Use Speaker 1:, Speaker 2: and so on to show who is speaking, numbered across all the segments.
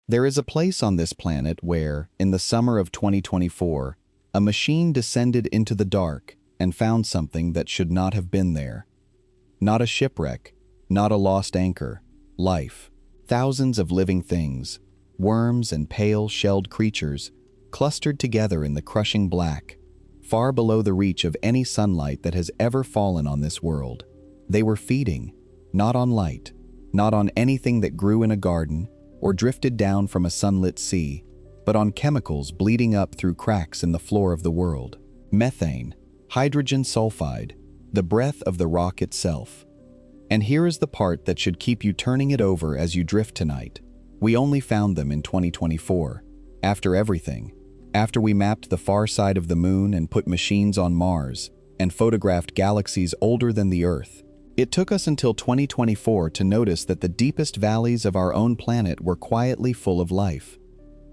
Speaker 1: There is a place on this planet where, in the summer of 2024, a machine descended into the dark and found something that should not have been there. Not a shipwreck, not a lost anchor, life. Thousands of living things, worms and pale, shelled creatures, clustered together in the crushing black, far below the reach of any sunlight that has ever fallen on this world. They were feeding, not on light, not on anything that grew in a garden or drifted down from a sunlit sea, but on chemicals bleeding up through cracks in the floor of the world. Methane, hydrogen sulfide, the breath of the rock itself. And here is the part that should keep you turning it over as you drift tonight. We only found them in 2024. After everything, after we mapped the far side of the moon and put machines on Mars and photographed galaxies older than the Earth, it took us until 2024 to notice that the deepest valleys of our own planet were quietly full of life.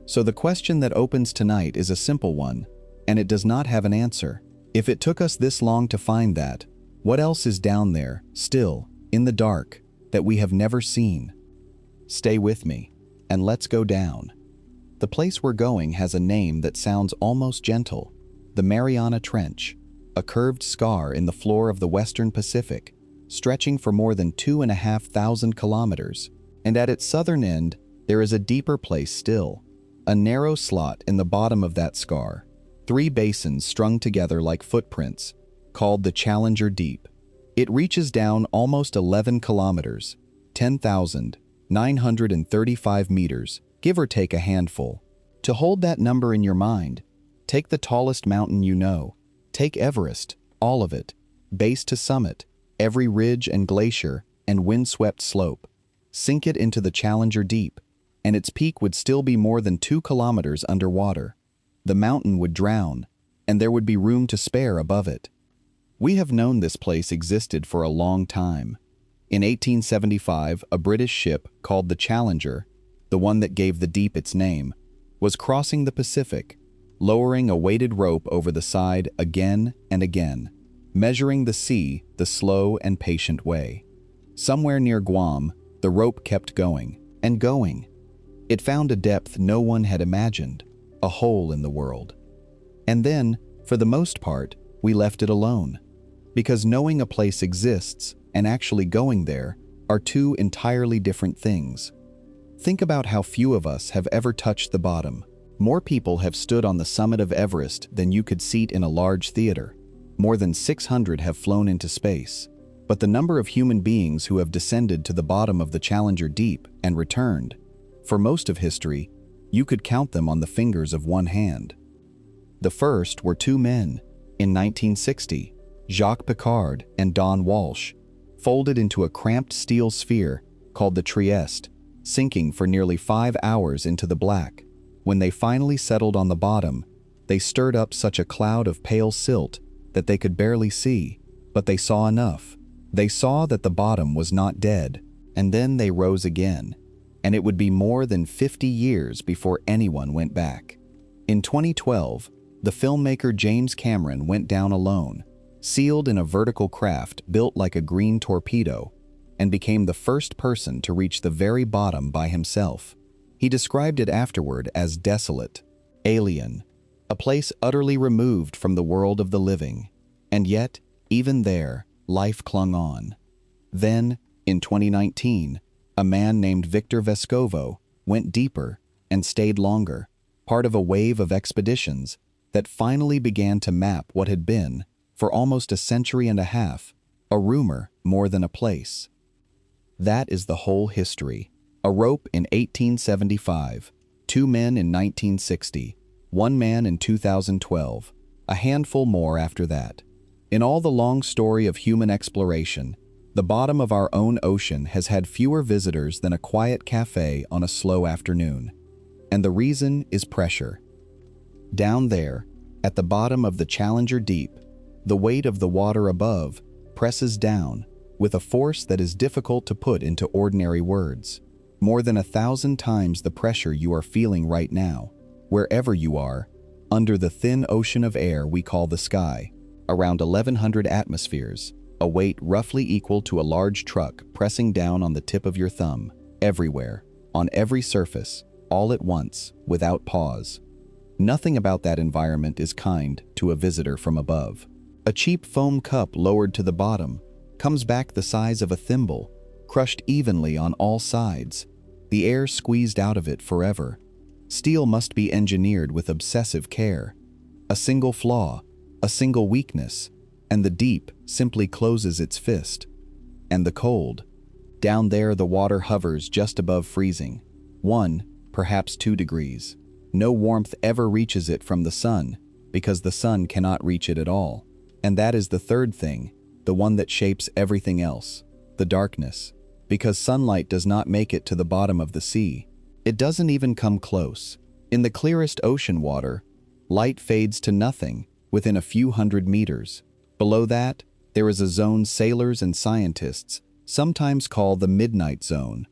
Speaker 1: So the question that opens tonight is a simple one, and it does not have an answer. If it took us this long to find that, what else is down there, still, in the dark, that we have never seen? Stay with me, and let's go down. The place we're going has a name that sounds almost gentle: the Mariana Trench, a curved scar in the floor of the Western Pacific, stretching for more than 2,500 kilometers. And at its southern end, there is a deeper place still, a narrow slot in the bottom of that scar, 3 basins strung together like footprints, called the Challenger Deep. It reaches down almost 11 kilometers, 10,935 meters, give or take a handful. To hold that number in your mind, take the tallest mountain you know. Take Everest, all of it, base to summit, every ridge and glacier and windswept slope. Sink it into the Challenger Deep, and its peak would still be more than 2 kilometers underwater. The mountain would drown, and there would be room to spare above it. We have known this place existed for a long time. In 1875, a British ship called the Challenger, the one that gave the deep its name, was crossing the Pacific, lowering a weighted rope over the side again and again, measuring the sea the slow and patient way. Somewhere near Guam, the rope kept going and going. It found a depth no one had imagined, a hole in the world. And then, for the most part, we left it alone, because knowing a place exists and actually going there are 2 entirely different things. Think about how few of us have ever touched the bottom. More people have stood on the summit of Everest than you could seat in a large theater. More than 600 have flown into space. But the number of human beings who have descended to the bottom of the Challenger Deep and returned, for most of history, you could count them on the fingers of one hand. The first were 2 men, in 1960, Jacques Piccard and Don Walsh, folded into a cramped steel sphere called the Trieste, sinking for nearly 5 hours into the black. When they finally settled on the bottom, they stirred up such a cloud of pale silt that they could barely see, but they saw enough. They saw that the bottom was not dead, and then they rose again, and it would be more than 50 years before anyone went back. In 2012, the filmmaker James Cameron went down alone, sealed in a vertical craft built like a green torpedo, and became the first person to reach the very bottom by himself. He described it afterward as desolate, alien, a place utterly removed from the world of the living. And yet, even there, life clung on. Then, in 2019, a man named Victor Vescovo went deeper and stayed longer, part of a wave of expeditions that finally began to map what had been, for almost a century and a half, a rumor more than a place. That is the whole history. A rope in 1875, 2 men in 1960, 1 man in 2012, a handful more after that. In all the long story of human exploration, the bottom of our own ocean has had fewer visitors than a quiet cafe on a slow afternoon. And the reason is pressure. Down there, at the bottom of the Challenger Deep, the weight of the water above presses down with a force that is difficult to put into ordinary words. More than 1,000 times the pressure you are feeling right now, wherever you are, under the thin ocean of air we call the sky, around 1,100 atmospheres, a weight roughly equal to a large truck pressing down on the tip of your thumb, everywhere, on every surface, all at once, without pause. Nothing about that environment is kind to a visitor from above. A cheap foam cup lowered to the bottom comes back the size of a thimble, crushed evenly on all sides, the air squeezed out of it forever. Steel must be engineered with obsessive care. A single flaw, a single weakness, and the deep simply closes its fist. And the cold. Down there the water hovers just above freezing, 1, perhaps 2 degrees. No warmth ever reaches it from the sun, because the sun cannot reach it at all. And that is the third thing, the one that shapes everything else, the darkness. Because sunlight does not make it to the bottom of the sea. It doesn't even come close. In the clearest ocean water, light fades to nothing within a few hundred meters. Below that, there is a zone sailors and scientists sometimes call the midnight zone,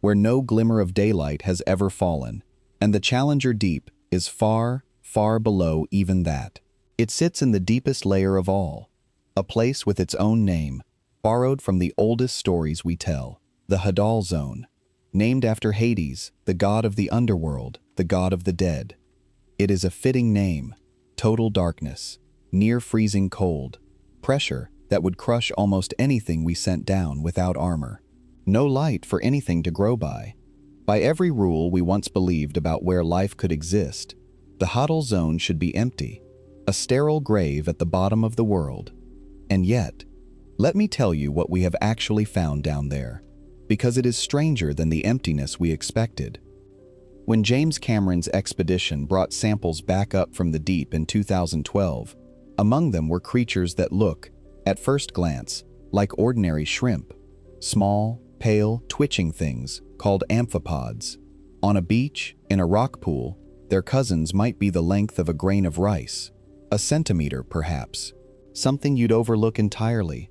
Speaker 1: where no glimmer of daylight has ever fallen, and the Challenger Deep is far, far below even that. It sits in the deepest layer of all, a place with its own name, borrowed from the oldest stories we tell, the Hadal Zone, named after Hades, the god of the underworld, the god of the dead. It is a fitting name: total darkness, near freezing cold, pressure that would crush almost anything we sent down without armor. No light for anything to grow by. By every rule we once believed about where life could exist, the Hadal Zone should be empty, a sterile grave at the bottom of the world. And yet, let me tell you what we have actually found down there, because it is stranger than the emptiness we expected. When James Cameron's expedition brought samples back up from the deep in 2012, among them were creatures that look, at first glance, like ordinary shrimp. Small, pale, twitching things called amphipods. On a beach, in a rock pool, their cousins might be the length of a grain of rice, a centimeter perhaps, something you'd overlook entirely.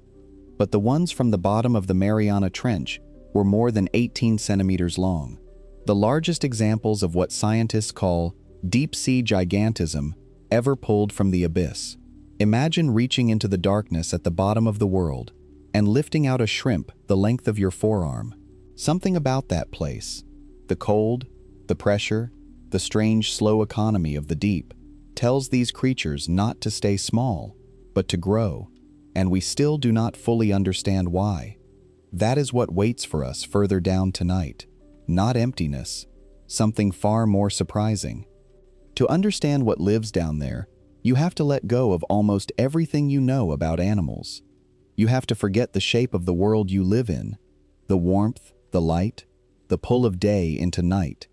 Speaker 1: But the ones from the bottom of the Mariana Trench were more than 18 centimeters long, the largest examples of what scientists call deep-sea gigantism ever pulled from the abyss. Imagine reaching into the darkness at the bottom of the world and lifting out a shrimp the length of your forearm. Something about that place, the cold, the pressure, the strange slow economy of the deep, tells these creatures not to stay small, but to grow, and we still do not fully understand why. That is what waits for us further down tonight. Not emptiness, something far more surprising. To understand what lives down there, you have to let go of almost everything you know about animals. You have to forget the shape of the world you live in, the warmth, the light, the pull of day into night,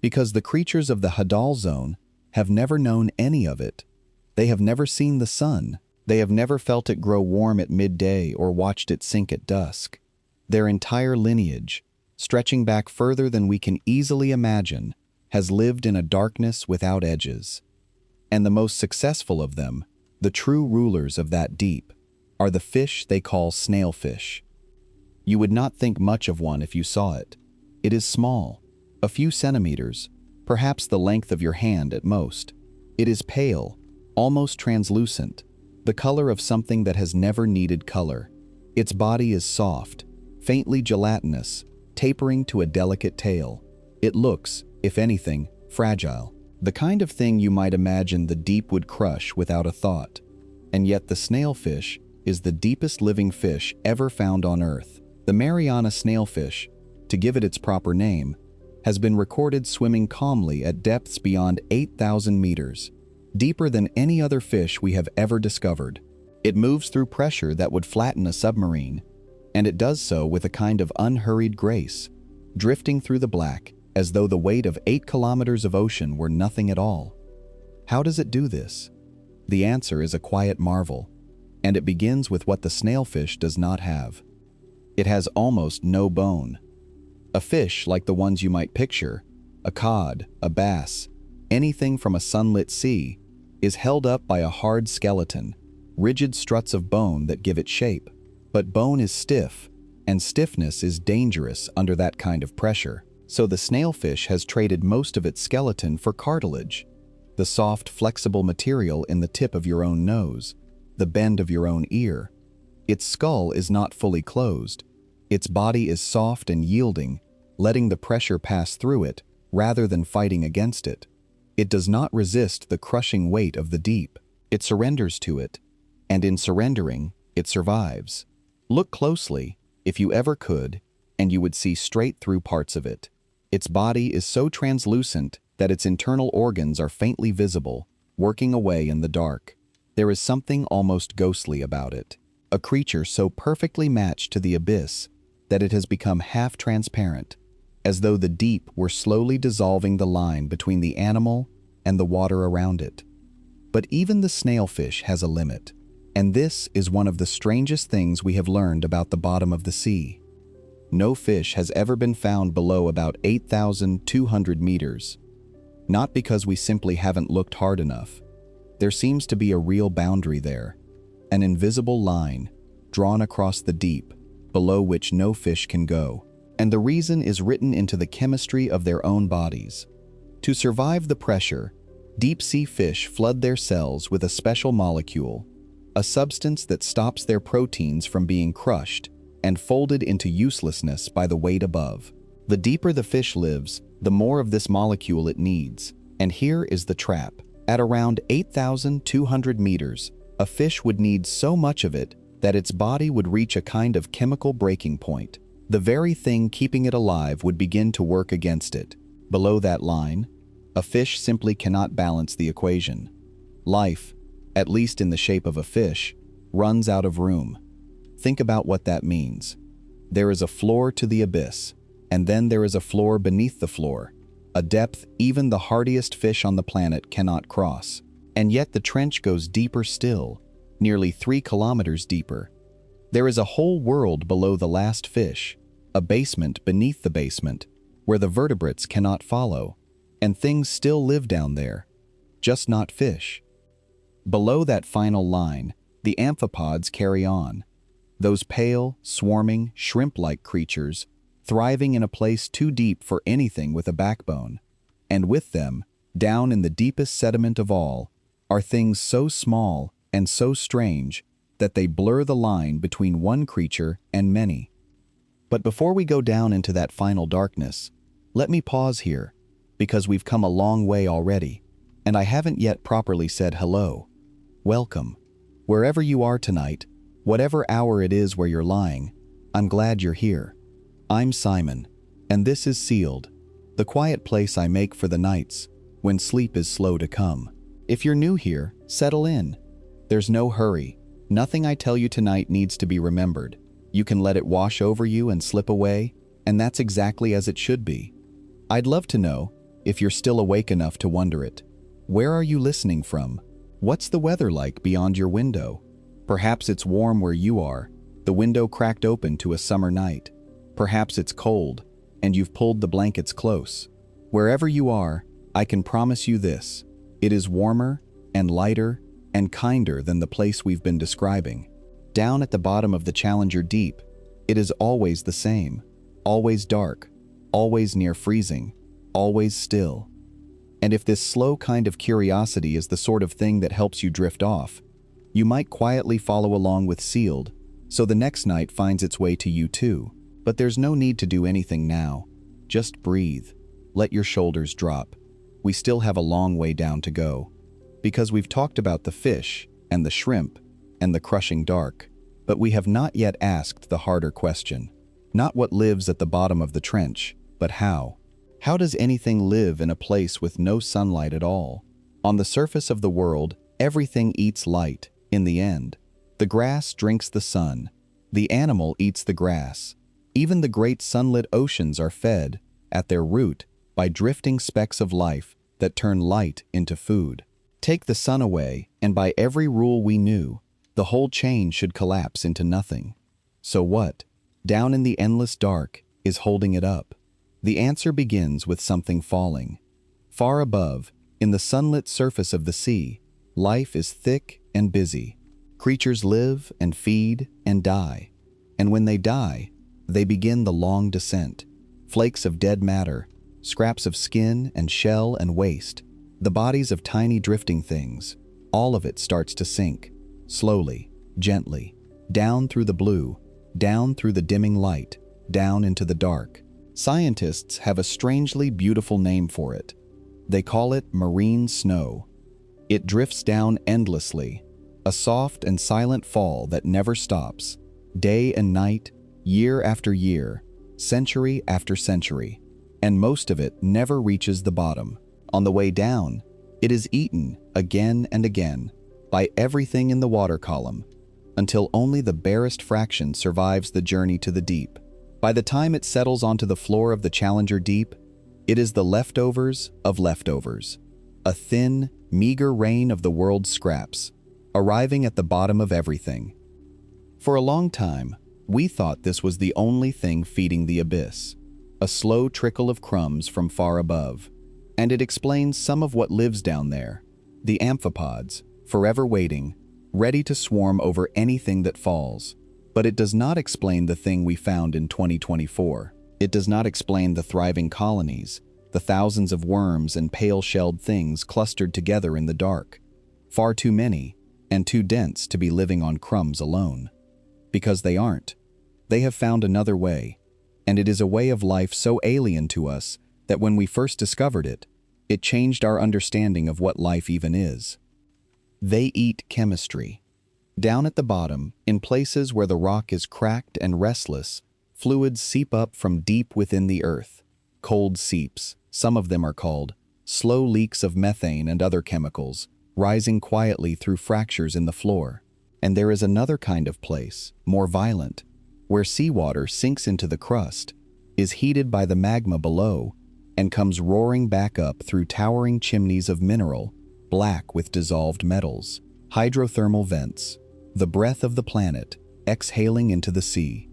Speaker 1: because the creatures of the Hadal Zone have never known any of it. They have never seen the sun. They have never felt it grow warm at midday or watched it sink at dusk. Their entire lineage, stretching back further than we can easily imagine, has lived in a darkness without edges. And the most successful of them, the true rulers of that deep, are the fish they call snailfish. You would not think much of one if you saw it. It is small, a few centimeters, perhaps the length of your hand at most. It is pale, almost translucent, the color of something that has never needed color. Its body is soft, faintly gelatinous, tapering to a delicate tail. It looks, if anything, fragile, the kind of thing you might imagine the deep would crush without a thought. And yet the snailfish is the deepest living fish ever found on Earth. The Mariana snailfish, to give it its proper name, has been recorded swimming calmly at depths beyond 8,000 meters, deeper than any other fish we have ever discovered. It moves through pressure that would flatten a submarine, and it does so with a kind of unhurried grace, drifting through the black as though the weight of 8 kilometers of ocean were nothing at all. How does it do this? The answer is a quiet marvel, and it begins with what the snailfish does not have. It has almost no bone. A fish like the ones you might picture, a cod, a bass, anything from a sunlit sea, is held up by a hard skeleton, rigid struts of bone that give it shape. But bone is stiff, and stiffness is dangerous under that kind of pressure. So the snailfish has traded most of its skeleton for cartilage, the soft, flexible material in the tip of your own nose, the bend of your own ear. Its skull is not fully closed. Its body is soft and yielding, letting the pressure pass through it rather than fighting against it. It does not resist the crushing weight of the deep. It surrenders to it, and in surrendering, it survives. Look closely, if you ever could, and you would see straight through parts of it. Its body is so translucent that its internal organs are faintly visible, working away in the dark. There is something almost ghostly about it, a creature so perfectly matched to the abyss that it has become half transparent, as though the deep were slowly dissolving the line between the animal and the water around it. But even the snailfish has a limit, and this is one of the strangest things we have learned about the bottom of the sea. No fish has ever been found below about 8,200 meters. Not because we simply haven't looked hard enough. There seems to be a real boundary there, an invisible line drawn across the deep, below which no fish can go. And the reason is written into the chemistry of their own bodies. To survive the pressure, deep-sea fish flood their cells with a special molecule, a substance that stops their proteins from being crushed and folded into uselessness by the weight above. The deeper the fish lives, the more of this molecule it needs. And here is the trap. At around 8,200 meters, a fish would need so much of it that its body would reach a kind of chemical breaking point. The very thing keeping it alive would begin to work against it. Below that line, a fish simply cannot balance the equation. Life, at least in the shape of a fish, runs out of room. Think about what that means. There is a floor to the abyss, and then there is a floor beneath the floor, a depth even the hardiest fish on the planet cannot cross. And yet the trench goes deeper still, nearly 3 kilometers deeper. There is a whole world below the last fish, a basement beneath the basement, where the vertebrates cannot follow, and things still live down there, just not fish. Below that final line, the amphipods carry on. Those pale, swarming, shrimp-like creatures, thriving in a place too deep for anything with a backbone. And with them, down in the deepest sediment of all, are things so small and so strange that they blur the line between one creature and many. But before we go down into that final darkness, let me pause here, because we've come a long way already, and I haven't yet properly said hello. Welcome. Wherever you are tonight, whatever hour it is where you're lying, I'm glad you're here. I'm Simon, and this is Sealed, the quiet place I make for the nights when sleep is slow to come. If you're new here, settle in. There's no hurry. Nothing I tell you tonight needs to be remembered. You can let it wash over you and slip away, and that's exactly as it should be. I'd love to know, if you're still awake enough to wonder it, where are you listening from? What's the weather like beyond your window? Perhaps it's warm where you are, the window cracked open to a summer night. Perhaps it's cold, and you've pulled the blankets close. Wherever you are, I can promise you this: it is warmer and lighter and kinder than the place we've been describing. Down at the bottom of the Challenger Deep, it is always the same, always dark, always near freezing, always still. And if this slow kind of curiosity is the sort of thing that helps you drift off, you might quietly follow along with Sealed, so the next night finds its way to you too. But there's no need to do anything now. Just breathe. Let your shoulders drop. We still have a long way down to go, because we've talked about the fish and the shrimp and the crushing dark, but we have not yet asked the harder question. Not what lives at the bottom of the trench, but how. How does anything live in a place with no sunlight at all? On the surface of the world, everything eats light, in the end. The grass drinks the sun. The animal eats the grass. Even the great sunlit oceans are fed, at their root, by drifting specks of life that turn light into food. Take the sun away, and by every rule we knew, the whole chain should collapse into nothing. So what, down in the endless dark, is holding it up? The answer begins with something falling. Far above, in the sunlit surface of the sea, life is thick and busy. Creatures live and feed and die. And when they die, they begin the long descent. Flakes of dead matter, scraps of skin and shell and waste, the bodies of tiny drifting things, all of it starts to sink, slowly, gently, down through the blue, down through the dimming light, down into the dark. Scientists have a strangely beautiful name for it. They call it marine snow. It drifts down endlessly, a soft and silent fall that never stops, day and night, year after year, century after century, and most of it never reaches the bottom. On the way down, it is eaten again and again by everything in the water column, until only the barest fraction survives the journey to the deep. By the time it settles onto the floor of the Challenger Deep, it is the leftovers of leftovers, a thin, meager rain of the world's scraps, arriving at the bottom of everything. For a long time, we thought this was the only thing feeding the abyss, a slow trickle of crumbs from far above, and it explains some of what lives down there, the amphipods, forever waiting, ready to swarm over anything that falls. But it does not explain the thing we found in 2024. It does not explain the thriving colonies, the thousands of worms and pale-shelled things clustered together in the dark, far too many and too dense to be living on crumbs alone. Because they aren't. They have found another way, and it is a way of life so alien to us that when we first discovered it, it changed our understanding of what life even is. They eat chemistry. Down at the bottom, in places where the rock is cracked and restless, fluids seep up from deep within the earth. Cold seeps, some of them are called, slow leaks of methane and other chemicals, rising quietly through fractures in the floor. And there is another kind of place, more violent, where seawater sinks into the crust, is heated by the magma below, and comes roaring back up through towering chimneys of mineral, black with dissolved metals. Hydrothermal vents, the breath of the planet, exhaling into the sea.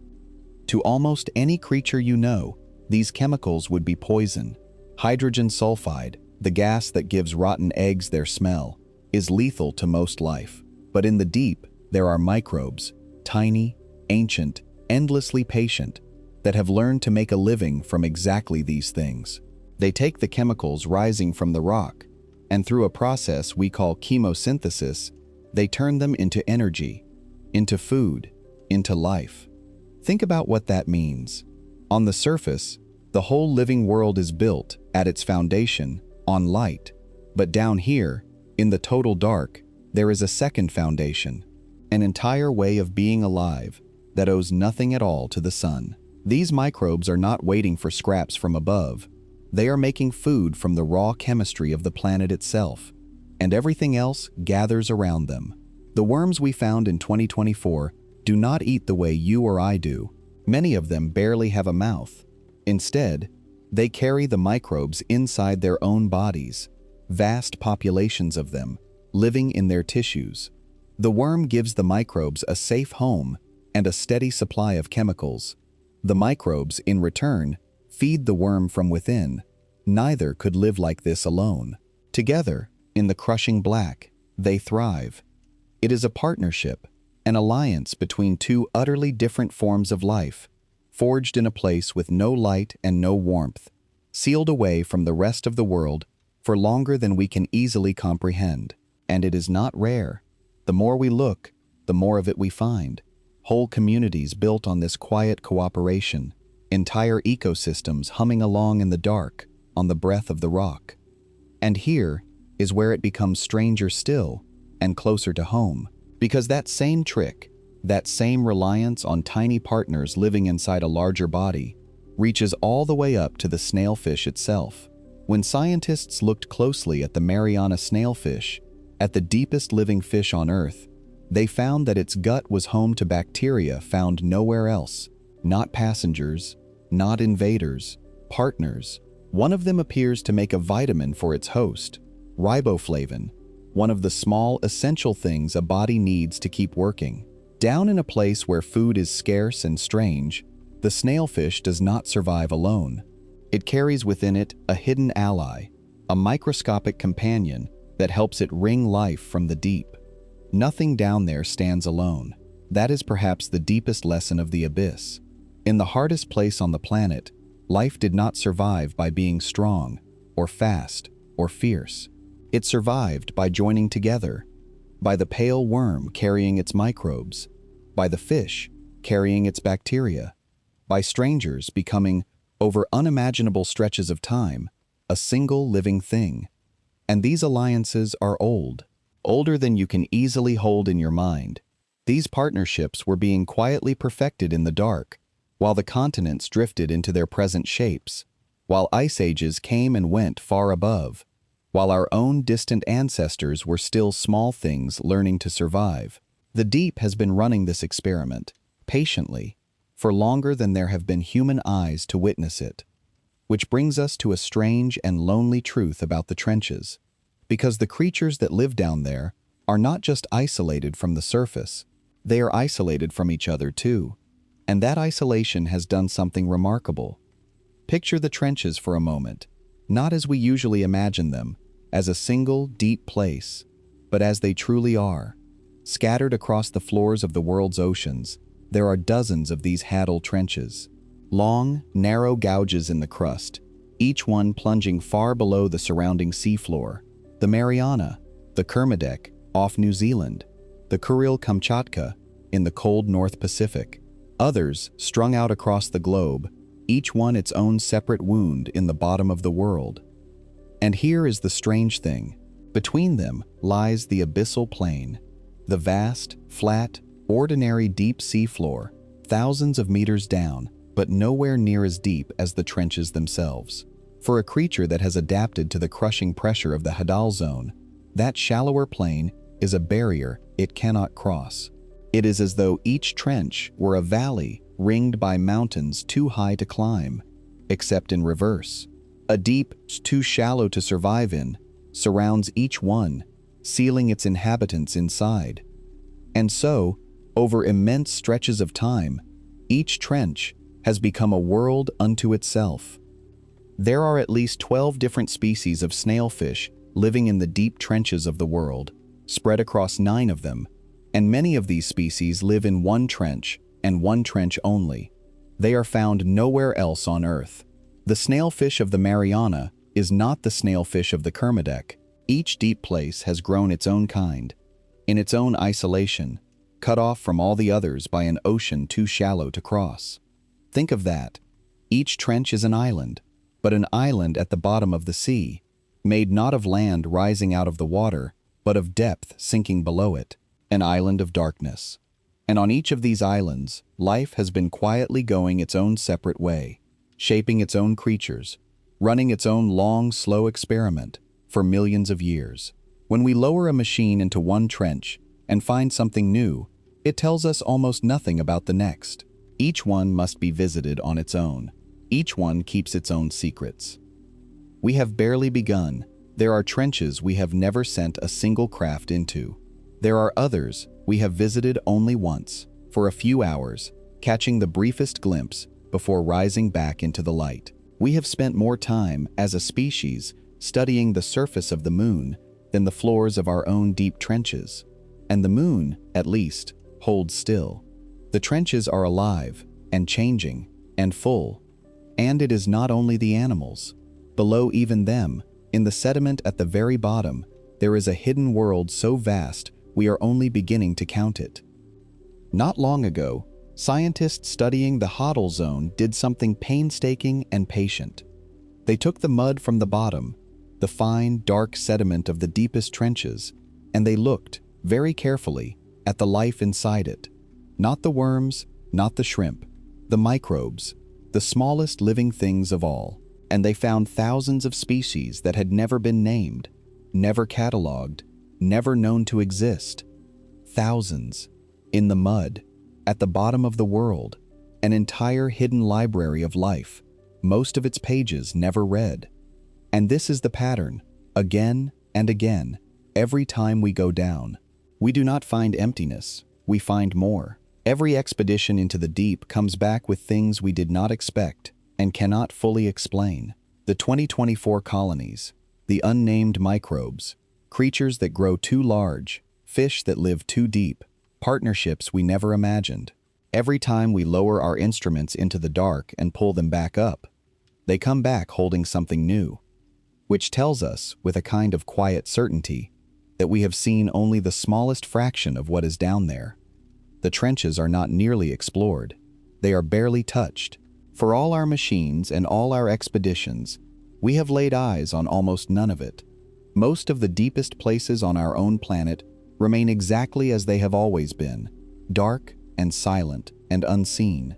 Speaker 1: To almost any creature you know, these chemicals would be poison. Hydrogen sulfide, the gas that gives rotten eggs their smell, is lethal to most life. But in the deep, there are microbes, tiny, ancient, endlessly patient, that have learned to make a living from exactly these things. They take the chemicals rising from the rock, and through a process we call chemosynthesis, they turn them into energy, into food, into life. Think about what that means. On the surface, the whole living world is built, at its foundation, on light. But down here, in the total dark, there is a second foundation, an entire way of being alive that owes nothing at all to the sun. These microbes are not waiting for scraps from above. They are making food from the raw chemistry of the planet itself, and everything else gathers around them. The worms we found in 2024 do not eat the way you or I do. Many of them barely have a mouth. Instead, they carry the microbes inside their own bodies, vast populations of them, living in their tissues. The worm gives the microbes a safe home and a steady supply of chemicals. The microbes, in return, feed the worm from within. Neither could live like this alone. Together, in the crushing black, they thrive. It is a partnership, an alliance between two utterly different forms of life, forged in a place with no light and no warmth, sealed away from the rest of the world for longer than we can easily comprehend. And it is not rare. The more we look, the more of it we find. Whole communities built on this quiet cooperation, entire ecosystems humming along in the dark, on the breath of the rock. And here is where it becomes stranger still and closer to home, because that same trick, that same reliance on tiny partners living inside a larger body, reaches all the way up to the snailfish itself. When scientists looked closely at the Mariana snailfish, at the deepest living fish on Earth, they found that its gut was home to bacteria found nowhere else. Not passengers, not invaders, partners. One of them appears to make a vitamin for its host, riboflavin, one of the small essential things a body needs to keep working. Down in a place where food is scarce and strange, the snailfish does not survive alone. It carries within it a hidden ally, a microscopic companion that helps it wring life from the deep. Nothing down there stands alone. That is perhaps the deepest lesson of the abyss. In the hardest place on the planet, life did not survive by being strong, or fast, or fierce. It survived by joining together, by the pale worm carrying its microbes, by the fish carrying its bacteria, by strangers becoming over unimaginable stretches of time, a single living thing. And these alliances are old, older than you can easily hold in your mind. These partnerships were being quietly perfected in the dark, while the continents drifted into their present shapes, while ice ages came and went far above, while our own distant ancestors were still small things learning to survive. The deep has been running this experiment, patiently, for longer than there have been human eyes to witness it. Which brings us to a strange and lonely truth about the trenches, because the creatures that live down there are not just isolated from the surface, they are isolated from each other too, and that isolation has done something remarkable. Picture the trenches for a moment, not as we usually imagine them, as a single, deep place, but as they truly are. Scattered across the floors of the world's oceans, there are dozens of these hadal trenches. Long, narrow gouges in the crust, each one plunging far below the surrounding seafloor. The Mariana, the Kermadec, off New Zealand, the Kuril-Kamchatka, in the cold North Pacific. Others strung out across the globe, each one its own separate wound in the bottom of the world. And here is the strange thing. Between them lies the abyssal plain, the vast, flat, ordinary deep seafloor, thousands of meters down, but nowhere near as deep as the trenches themselves. For a creature that has adapted to the crushing pressure of the hadal zone, that shallower plain is a barrier it cannot cross. It is as though each trench were a valley ringed by mountains too high to climb, except in reverse. A deep, too shallow to survive in, surrounds each one, sealing its inhabitants inside. And so, over immense stretches of time, each trench has become a world unto itself. There are at least 12 different species of snailfish living in the deep trenches of the world, spread across 9 of them, and many of these species live in one trench and one trench only. They are found nowhere else on Earth. The snailfish of the Mariana is not the snailfish of the Kermadec. Each deep place has grown its own kind, in its own isolation, cut off from all the others by an ocean too shallow to cross. Think of that. Each trench is an island, but an island at the bottom of the sea, made not of land rising out of the water, but of depth sinking below it, an island of darkness. And on each of these islands, life has been quietly going its own separate way, shaping its own creatures, running its own long, slow experiment for millions of years. When we lower a machine into one trench and find something new, it tells us almost nothing about the next. Each one must be visited on its own. Each one keeps its own secrets. We have barely begun. There are trenches we have never sent a single craft into. There are others we have visited only once, for a few hours, catching the briefest glimpse before rising back into the light. We have spent more time, as a species, studying the surface of the moon than the floors of our own deep trenches. And the moon, at least, holds still. The trenches are alive, and changing, and full. And it is not only the animals. Below even them, in the sediment at the very bottom, there is a hidden world so vast we are only beginning to count it. Not long ago, scientists studying the hadal zone did something painstaking and patient. They took the mud from the bottom, the fine, dark sediment of the deepest trenches, and they looked, very carefully, at the life inside it. Not the worms, not the shrimp, the microbes, the smallest living things of all. And they found thousands of species that had never been named, never catalogued, never known to exist. Thousands. In the mud, at the bottom of the world, an entire hidden library of life, most of its pages never read. And this is the pattern, again and again, every time we go down. We do not find emptiness, we find more. Every expedition into the deep comes back with things we did not expect and cannot fully explain. The 2024 colonies, the unnamed microbes, creatures that grow too large, fish that live too deep, partnerships we never imagined. Every time we lower our instruments into the dark and pull them back up, they come back holding something new, which tells us, with a kind of quiet certainty, that we have seen only the smallest fraction of what is down there. The trenches are not nearly explored. They are barely touched. For all our machines and all our expeditions, we have laid eyes on almost none of it. Most of the deepest places on our own planet remain exactly as they have always been, dark and silent and unseen.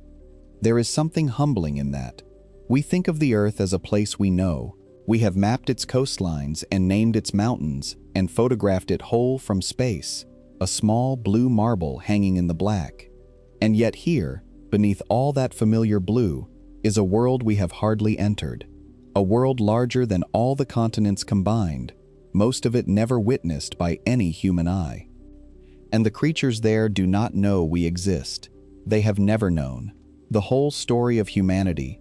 Speaker 1: There is something humbling in that. We think of the Earth as a place we know. We have mapped its coastlines and named its mountains and photographed it whole from space, a small blue marble hanging in the black. And yet here, beneath all that familiar blue, is a world we have hardly entered. A world larger than all the continents combined, most of it never witnessed by any human eye. And the creatures there do not know we exist. They have never known. The whole story of humanity,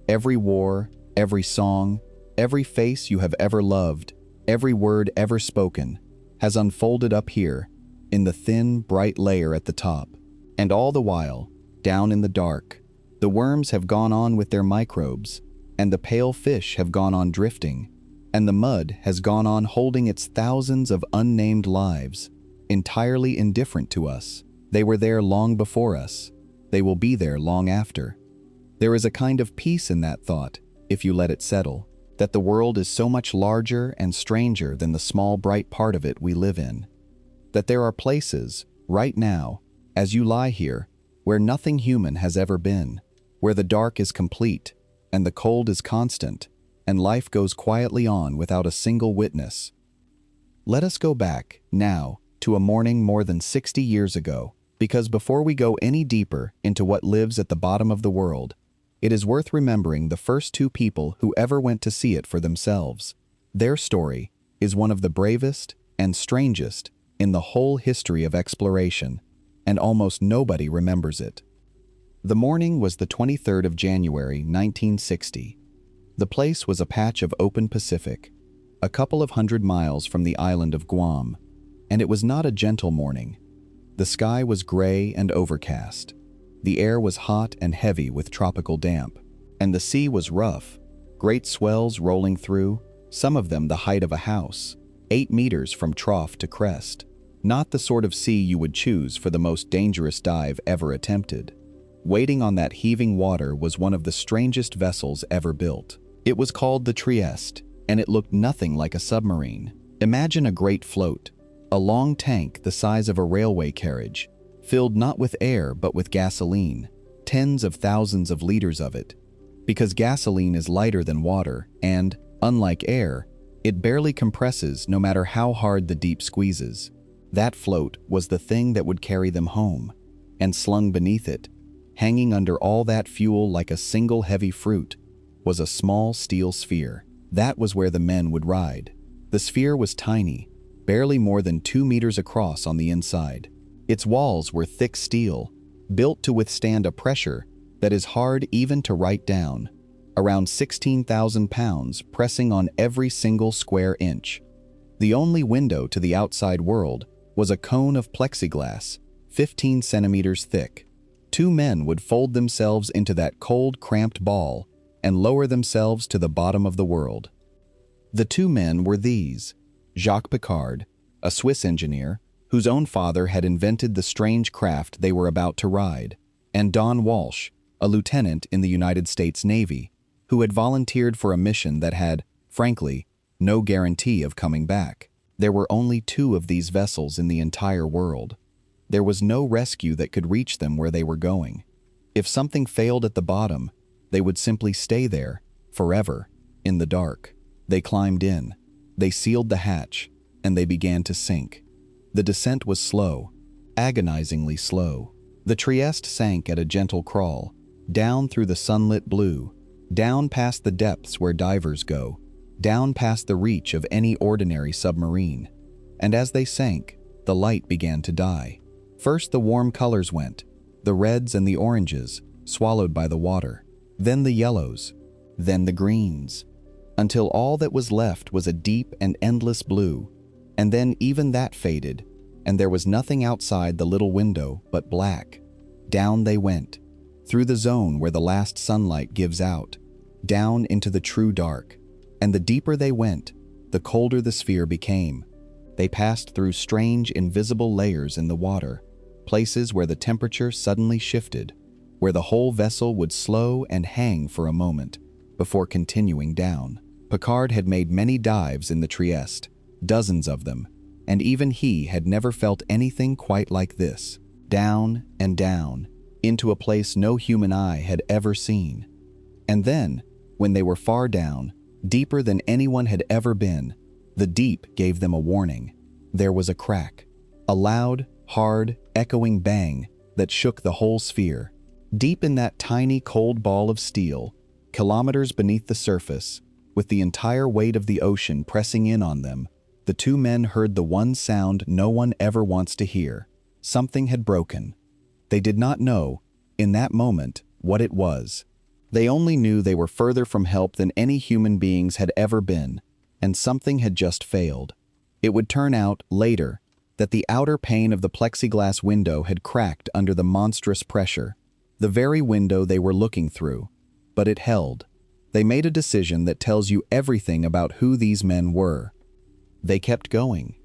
Speaker 1: every war, every song, every face you have ever loved, every word ever spoken, has unfolded up here, in the thin, bright layer at the top. And all the while, down in the dark, the worms have gone on with their microbes, and the pale fish have gone on drifting, and the mud has gone on holding its thousands of unnamed lives, entirely indifferent to us. They were there long before us. They will be there long after. There is a kind of peace in that thought, if you let it settle, that the world is so much larger and stranger than the small bright part of it we live in. That there are places, right now, as you lie here, where nothing human has ever been, where the dark is complete, and the cold is constant, and life goes quietly on without a single witness. Let us go back, now, to a morning more than 60 years ago, because before we go any deeper into what lives at the bottom of the world, it is worth remembering the first two people who ever went to see it for themselves. Their story is one of the bravest and strangest in the whole history of exploration, and almost nobody remembers it. The morning was the 23rd of January, 1960. The place was a patch of open Pacific, a couple of 100 miles from the island of Guam, and it was not a gentle morning. The sky was gray and overcast. The air was hot and heavy with tropical damp, and the sea was rough, great swells rolling through, some of them the height of a house, 8 meters from trough to crest. Not the sort of sea you would choose for the most dangerous dive ever attempted. Waiting on that heaving water was one of the strangest vessels ever built. It was called the Trieste, and it looked nothing like a submarine. Imagine a great float, a long tank the size of a railway carriage, filled not with air but with gasoline, tens of thousands of liters of it. Because gasoline is lighter than water and, unlike air, it barely compresses no matter how hard the deep squeezes. That float was the thing that would carry them home, and slung beneath it, hanging under all that fuel like a single heavy fruit, was a small steel sphere. That was where the men would ride. The sphere was tiny, barely more than 2 meters across on the inside. Its walls were thick steel, built to withstand a pressure that is hard even to write down, around 16,000 pounds pressing on every single square inch. The only window to the outside world was a cone of plexiglass, 15 centimeters thick. 2 men would fold themselves into that cold, cramped ball and lower themselves to the bottom of the world. The 2 men were these: Jacques Piccard, a Swiss engineer whose own father had invented the strange craft they were about to ride, and Don Walsh, a lieutenant in the United States Navy, who had volunteered for a mission that had, frankly, no guarantee of coming back. There were only 2 of these vessels in the entire world. There was no rescue that could reach them where they were going. If something failed at the bottom, they would simply stay there, forever, in the dark. They climbed in, they sealed the hatch, and they began to sink. The descent was slow, agonizingly slow. The Trieste sank at a gentle crawl, down through the sunlit blue, down past the depths where divers go, down past the reach of any ordinary submarine. And as they sank, the light began to die. First the warm colors went, the reds and the oranges, swallowed by the water, then the yellows, then the greens, until all that was left was a deep and endless blue, and then even that faded, and there was nothing outside the little window but black. Down they went, through the zone where the last sunlight gives out, down into the true dark, and the deeper they went, the colder the sphere became. They passed through strange, invisible layers in the water, places where the temperature suddenly shifted, where the whole vessel would slow and hang for a moment before continuing down. Picard had made many dives in the Trieste, dozens of them, and even he had never felt anything quite like this. Down and down, into a place no human eye had ever seen. And then, when they were far down, deeper than anyone had ever been, the deep gave them a warning. There was a crack, a loud, hard, echoing bang that shook the whole sphere. Deep in that tiny cold ball of steel, kilometers beneath the surface, with the entire weight of the ocean pressing in on them, the two men heard the one sound no one ever wants to hear. Something had broken. They did not know, in that moment, what it was. They only knew they were further from help than any human beings had ever been, and something had just failed. It would turn out, later, that the outer pane of the plexiglass window had cracked under the monstrous pressure, the very window they were looking through. But it held. They made a decision that tells you everything about who these men were. They kept going.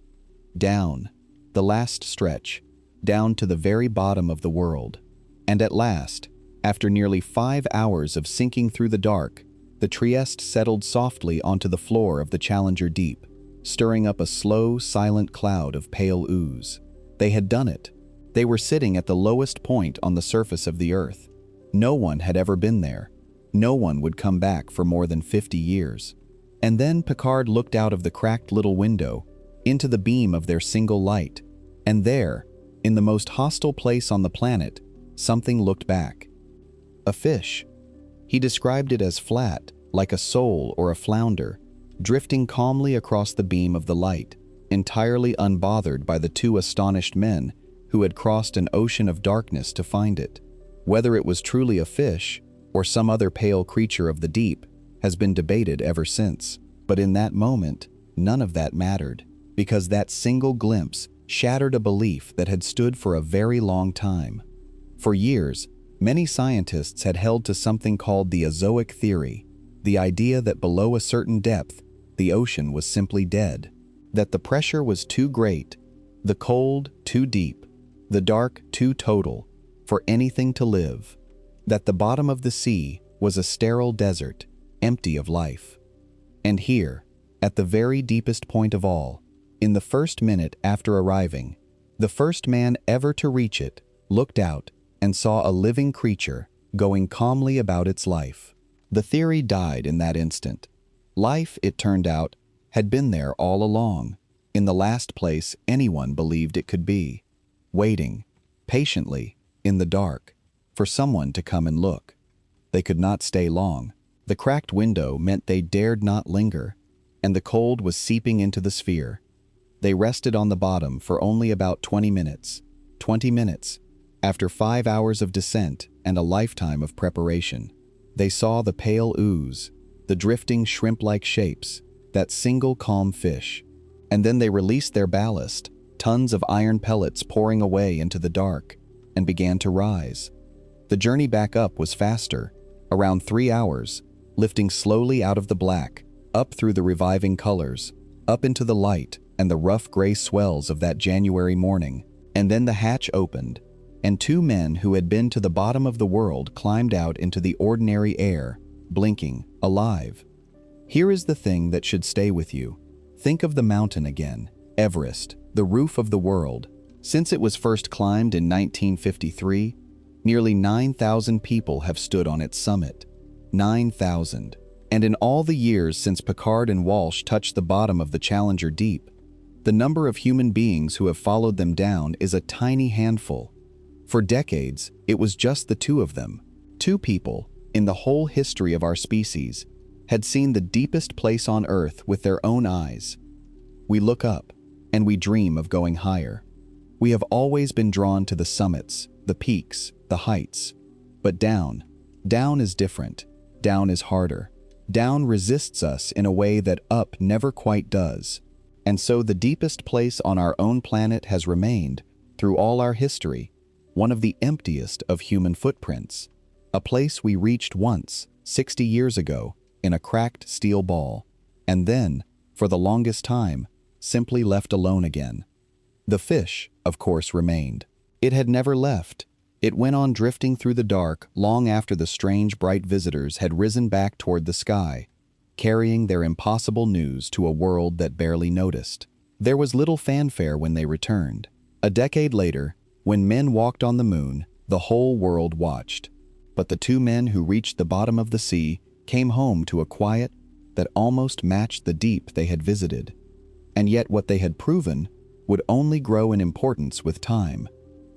Speaker 1: Down, the last stretch, down to the very bottom of the world. And at last, after nearly 5 hours of sinking through the dark, the Trieste settled softly onto the floor of the Challenger Deep, stirring up a slow, silent cloud of pale ooze. They had done it. They were sitting at the lowest point on the surface of the Earth. No one had ever been there. No one would come back for more than 50 years. And then Picard looked out of the cracked little window, into the beam of their single light, and there, in the most hostile place on the planet, something looked back. A fish. He described it as flat, like a sole or a flounder, drifting calmly across the beam of the light, entirely unbothered by the two astonished men who had crossed an ocean of darkness to find it. Whether it was truly a fish or some other pale creature of the deep has been debated ever since. But in that moment, none of that mattered, because that single glimpse shattered a belief that had stood for a very long time. For years, many scientists had held to something called the azoic theory, the idea that below a certain depth, the ocean was simply dead, that the pressure was too great, the cold too deep, the dark too total, for anything to live, that the bottom of the sea was a sterile desert, empty of life. And here, at the very deepest point of all, in the first minute after arriving, the first man ever to reach it looked out and saw a living creature going calmly about its life. The theory died in that instant. Life, it turned out, had been there all along, in the last place anyone believed it could be, waiting, patiently, in the dark, for someone to come and look. They could not stay long. The cracked window meant they dared not linger, and the cold was seeping into the sphere. They rested on the bottom for only about 20 minutes. 20 minutes, after 5 hours of descent and a lifetime of preparation. They saw the pale ooze, the drifting shrimp-like shapes, that single calm fish. And then they released their ballast, tons of iron pellets pouring away into the dark, and began to rise. The journey back up was faster, around 3 hours, lifting slowly out of the black, up through the reviving colors, up into the light and the rough gray swells of that January morning. And then the hatch opened, and two men who had been to the bottom of the world climbed out into the ordinary air, blinking, alive. Here is the thing that should stay with you. Think of the mountain again, Everest, the roof of the world. Since it was first climbed in 1953, nearly 9,000 people have stood on its summit. 9,000. And in all the years since Picard and Walsh touched the bottom of the Challenger Deep, the number of human beings who have followed them down is a tiny handful. For decades, it was just the two of them. Two people, in the whole history of our species, had seen the deepest place on Earth with their own eyes. We look up, and we dream of going higher. We have always been drawn to the summits, the peaks, the heights. But down is different. Down is harder. Down resists us in a way that up never quite does. And so the deepest place on our own planet has remained, through all our history, one of the emptiest of human footprints. A place we reached once, 60 years ago, in a cracked steel ball, and then, for the longest time, simply left alone again. The fish, of course, remained. It had never left. It went on drifting through the dark long after the strange bright visitors had risen back toward the sky, carrying their impossible news to a world that barely noticed. There was little fanfare when they returned. A decade later, when men walked on the moon, the whole world watched. But the two men who reached the bottom of the sea came home to a quiet that almost matched the deep they had visited. And yet what they had proven would only grow in importance with time.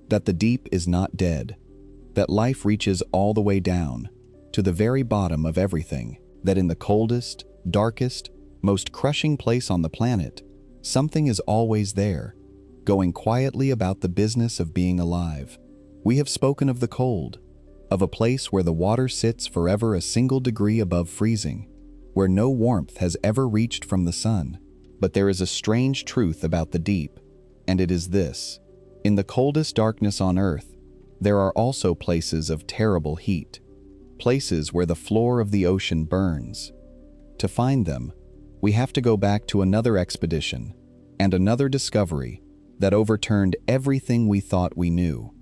Speaker 1: That the deep is not dead. That life reaches all the way down, to the very bottom of everything. That in the coldest, darkest, most crushing place on the planet, something is always there, going quietly about the business of being alive. We have spoken of the cold, of a place where the water sits forever a single degree above freezing, where no warmth has ever reached from the sun. But there is a strange truth about the deep, and it is this. In the coldest darkness on Earth, there are also places of terrible heat, places where the floor of the ocean burns. To find them, we have to go back to another expedition and another discovery that overturned everything we thought we knew.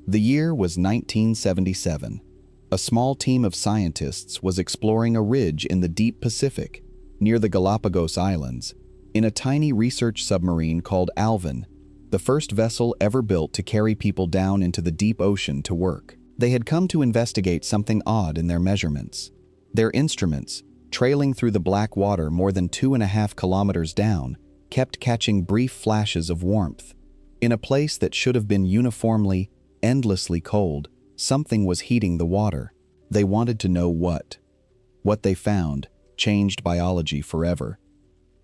Speaker 1: The year was 1977. A small team of scientists was exploring a ridge in the deep Pacific, near the Galapagos Islands, in a tiny research submarine called Alvin, the first vessel ever built to carry people down into the deep ocean to work. They had come to investigate something odd in their measurements. Their instruments, trailing through the black water more than 2.5 kilometers down, kept catching brief flashes of warmth. In a place that should have been uniformly, endlessly cold, something was heating the water. They wanted to know what. What they found changed biology forever.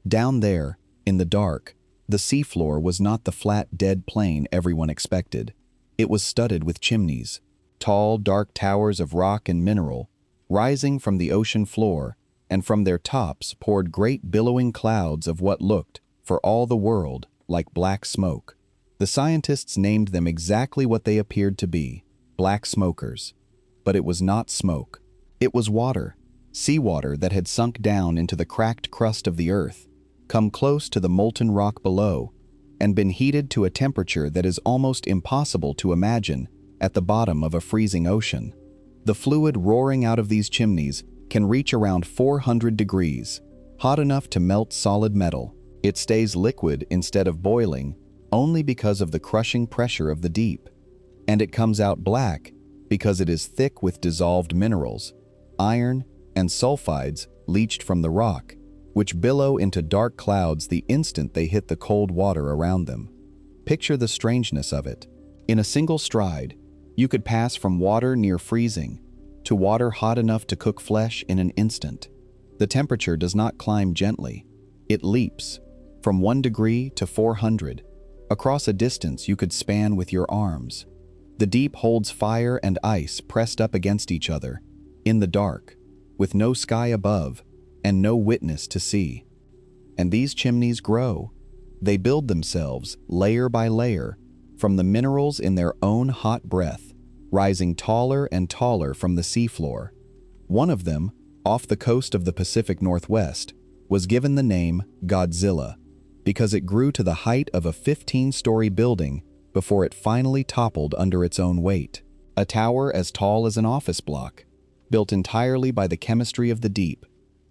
Speaker 1: Down there, in the dark, the seafloor was not the flat, dead plain everyone expected. It was studded with chimneys, tall, dark towers of rock and mineral, rising from the ocean floor, and from their tops poured great billowing clouds of what looked, for all the world, like black smoke. The scientists named them exactly what they appeared to be, black smokers. But it was not smoke. It was water, seawater that had sunk down into the cracked crust of the earth, come close to the molten rock below, and been heated to a temperature that is almost impossible to imagine at the bottom of a freezing ocean. The fluid roaring out of these chimneys can reach around 400 degrees, hot enough to melt solid metal. It stays liquid instead of boiling only because of the crushing pressure of the deep. And it comes out black because it is thick with dissolved minerals, iron, and sulfides leached from the rock, which billow into dark clouds the instant they hit the cold water around them. Picture the strangeness of it. In a single stride, you could pass from water near freezing to water hot enough to cook flesh in an instant. The temperature does not climb gently. It leaps from 1 degree to 400, across a distance you could span with your arms. The deep holds fire and ice pressed up against each other, in the dark, with no sky above and no witness to see. And these chimneys grow. They build themselves, layer by layer, from the minerals in their own hot breath, rising taller and taller from the seafloor. One of them, off the coast of the Pacific Northwest, was given the name Godzilla, because it grew to the height of a 15-story building before it finally toppled under its own weight. A tower as tall as an office block, built entirely by the chemistry of the deep,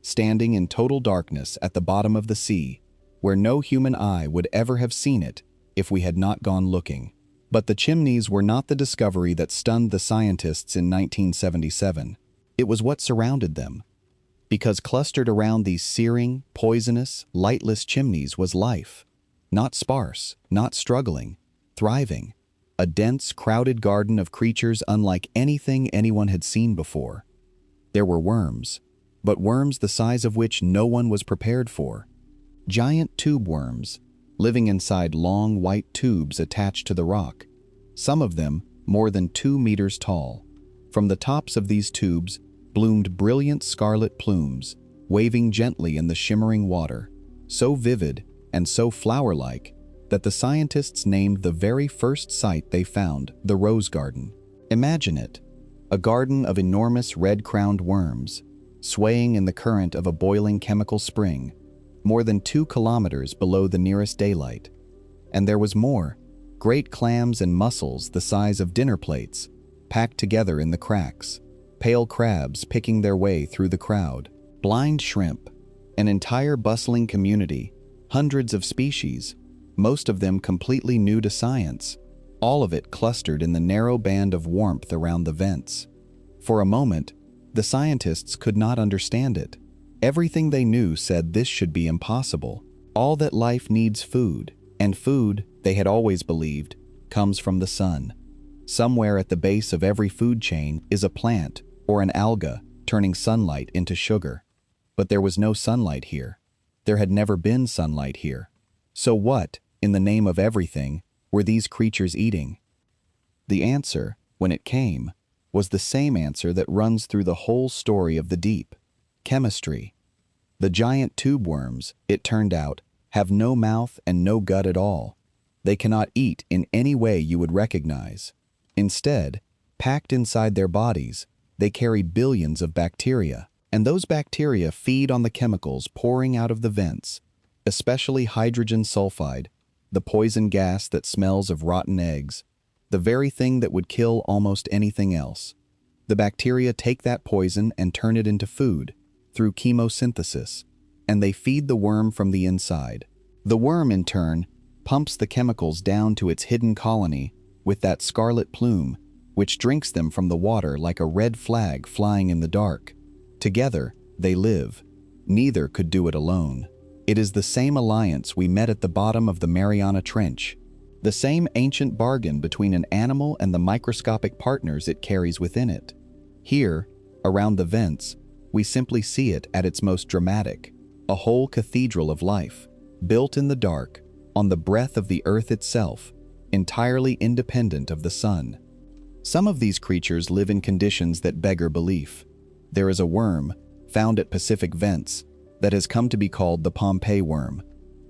Speaker 1: standing in total darkness at the bottom of the sea, where no human eye would ever have seen it if we had not gone looking. But the chimneys were not the discovery that stunned the scientists in 1977. It was what surrounded them. Because clustered around these searing, poisonous, lightless chimneys was life. Not sparse, not struggling, thriving. A dense, crowded garden of creatures unlike anything anyone had seen before. There were worms, but worms the size of which no one was prepared for. Giant tube worms, living inside long white tubes attached to the rock, some of them more than 2 meters tall. From the tops of these tubes bloomed brilliant scarlet plumes, waving gently in the shimmering water, so vivid and so flower-like that the scientists named the very first site they found the Rose Garden. Imagine it, a garden of enormous red-crowned worms, swaying in the current of a boiling chemical spring, more than 2 kilometers below the nearest daylight. And there was more, Great clams and mussels the size of dinner plates, packed together in the cracks. Pale crabs picking their way through the crowd. Blind shrimp, an entire bustling community, hundreds of species, most of them completely new to science, all of it clustered in the narrow band of warmth around the vents. For a moment, the scientists could not understand it. Everything they knew said this should be impossible. All that life needs food, and food, they had always believed, comes from the sun. Somewhere at the base of every food chain is a plant or an alga turning sunlight into sugar. But there was no sunlight here. There had never been sunlight here. So what, in the name of everything, were these creatures eating? The answer, when it came, was the same answer that runs through the whole story of the deep: chemistry. The giant tube worms, it turned out, have no mouth and no gut at all. They cannot eat in any way you would recognize. Instead, packed inside their bodies, they carry billions of bacteria, and those bacteria feed on the chemicals pouring out of the vents, especially hydrogen sulfide, the poison gas that smells of rotten eggs, the very thing that would kill almost anything else. The bacteria take that poison and turn it into food through chemosynthesis, and they feed the worm from the inside. The worm, in turn, pumps the chemicals down to its hidden colony with that scarlet plume, which drinks them from the water like a red flag flying in the dark. Together, they live. Neither could do it alone. It is the same alliance we met at the bottom of the Mariana Trench, the same ancient bargain between an animal and the microscopic partners it carries within it. Here, around the vents, we simply see it at its most dramatic, a whole cathedral of life, built in the dark, on the breath of the earth itself, entirely independent of the sun. Some of these creatures live in conditions that beggar belief. There is a worm, found at Pacific vents, that has come to be called the Pompeii worm.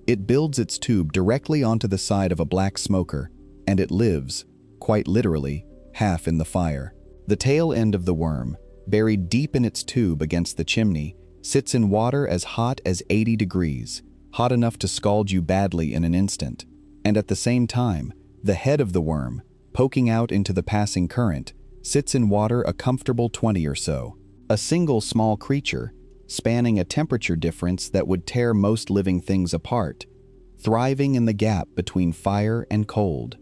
Speaker 1: It builds its tube directly onto the side of a black smoker, and it lives, quite literally, half in the fire. The tail end of the worm, buried deep in its tube against the chimney, sits in water as hot as 80 degrees, hot enough to scald you badly in an instant. And at the same time, the head of the worm, poking out into the passing current, sits in water a comfortable 20 or so. A single small creature, spanning a temperature difference that would tear most living things apart, thriving in the gap between fire and cold.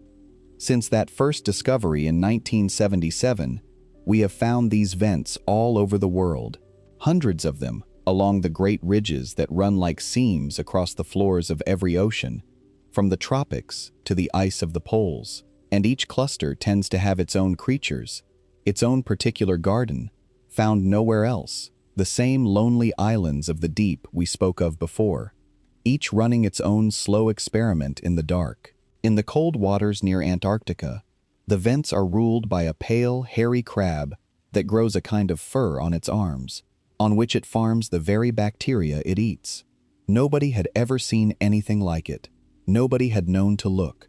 Speaker 1: Since that first discovery in 1977, we have found these vents all over the world, hundreds of them along the great ridges that run like seams across the floors of every ocean, from the tropics to the ice of the poles. And each cluster tends to have its own creatures, its own particular garden, found nowhere else, the same lonely islands of the deep we spoke of before, each running its own slow experiment in the dark. In the cold waters near Antarctica, the vents are ruled by a pale, hairy crab that grows a kind of fur on its arms, on which it farms the very bacteria it eats. Nobody had ever seen anything like it. Nobody had known to look.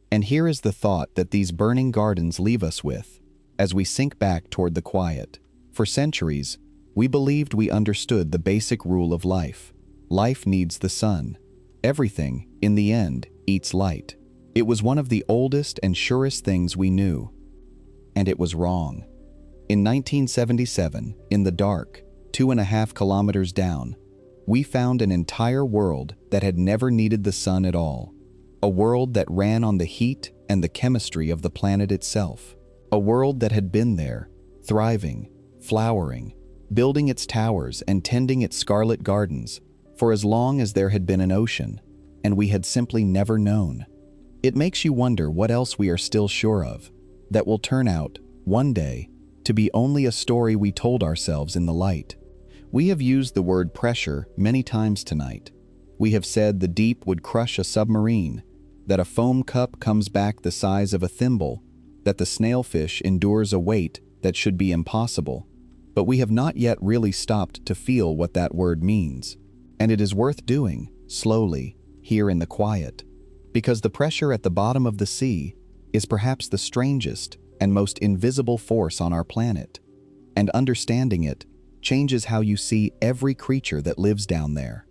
Speaker 1: And here is the thought that these burning gardens leave us with, as we sink back toward the quiet. For centuries, we believed we understood the basic rule of life. Life needs the sun. Everything, in the end, eats light. It was one of the oldest and surest things we knew. And it was wrong. In 1977, in the dark, 2.5 kilometers down, we found an entire world that had never needed the sun at all. A world that ran on the heat and the chemistry of the planet itself. A world that had been there, thriving, flowering, building its towers and tending its scarlet gardens for as long as there had been an ocean, and we had simply never known. It makes you wonder what else we are still sure of, that will turn out, one day, to be only a story we told ourselves in the light. We have used the word pressure many times tonight. We have said the deep would crush a submarine, that a foam cup comes back the size of a thimble, that the snailfish endures a weight that should be impossible. But we have not yet really stopped to feel what that word means. And it is worth doing, slowly, here in the quiet. Because the pressure at the bottom of the sea is perhaps the strangest and most invisible force on our planet. And understanding it changes how you see every creature that lives down there.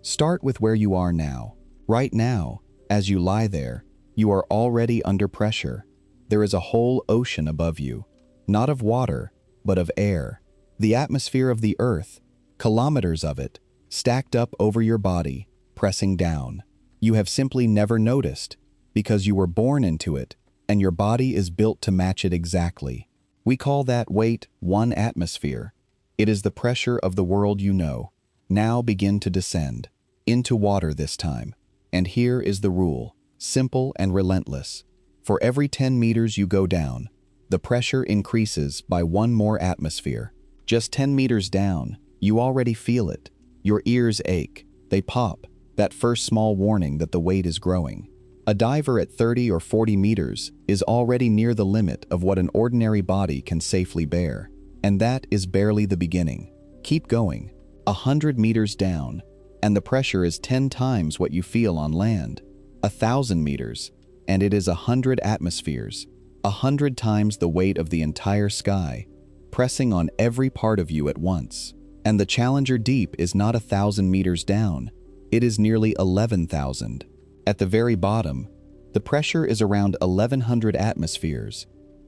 Speaker 1: Start with where you are now, right now, as you lie there, You are already under pressure. There is a whole ocean above you, not of water, but of air. The atmosphere of the Earth, kilometers of it, stacked up over your body, pressing down. You have simply never noticed, because you were born into it, and your body is built to match it exactly. We call that weight 1 atmosphere. It is the pressure of the world you know. Now begin to descend. Into water this time. And here is the rule, simple and relentless. For every 10 meters you go down, the pressure increases by 1 more atmosphere. Just 10 meters down, you already feel it. Your ears ache, they pop, that first small warning that the weight is growing. A diver at 30 or 40 meters is already near the limit of what an ordinary body can safely bear. And that is barely the beginning. Keep going. 100 meters down, and the pressure is 10 times what you feel on land. 1,000 meters, and it is 100 atmospheres, 100 times the weight of the entire sky, pressing on every part of you at once. And the Challenger Deep is not 1,000 meters down, it is nearly 11,000. At the very bottom, the pressure is around 1,100 atmospheres,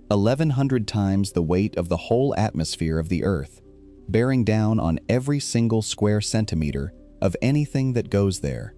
Speaker 1: 1,100 times the weight of the whole atmosphere of the Earth, bearing down on every single square centimeter of anything that goes there.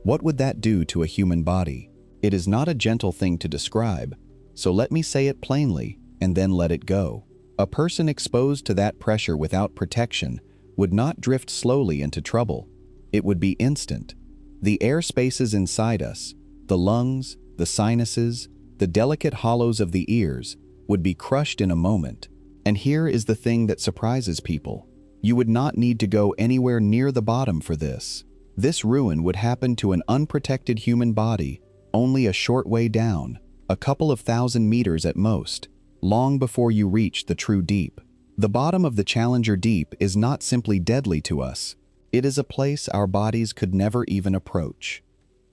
Speaker 1: What would that do to a human body? It is not a gentle thing to describe, so let me say it plainly and then let it go. A person exposed to that pressure without protection would not drift slowly into trouble. It would be instant. The air spaces inside us, the lungs, the sinuses, the delicate hollows of the ears, would be crushed in a moment. And here is the thing that surprises people. You would not need to go anywhere near the bottom for this. This ruin would happen to an unprotected human body only a short way down, a couple of 1,000 meters at most, long before you reach the true deep. The bottom of the Challenger Deep is not simply deadly to us. It is a place our bodies could never even approach.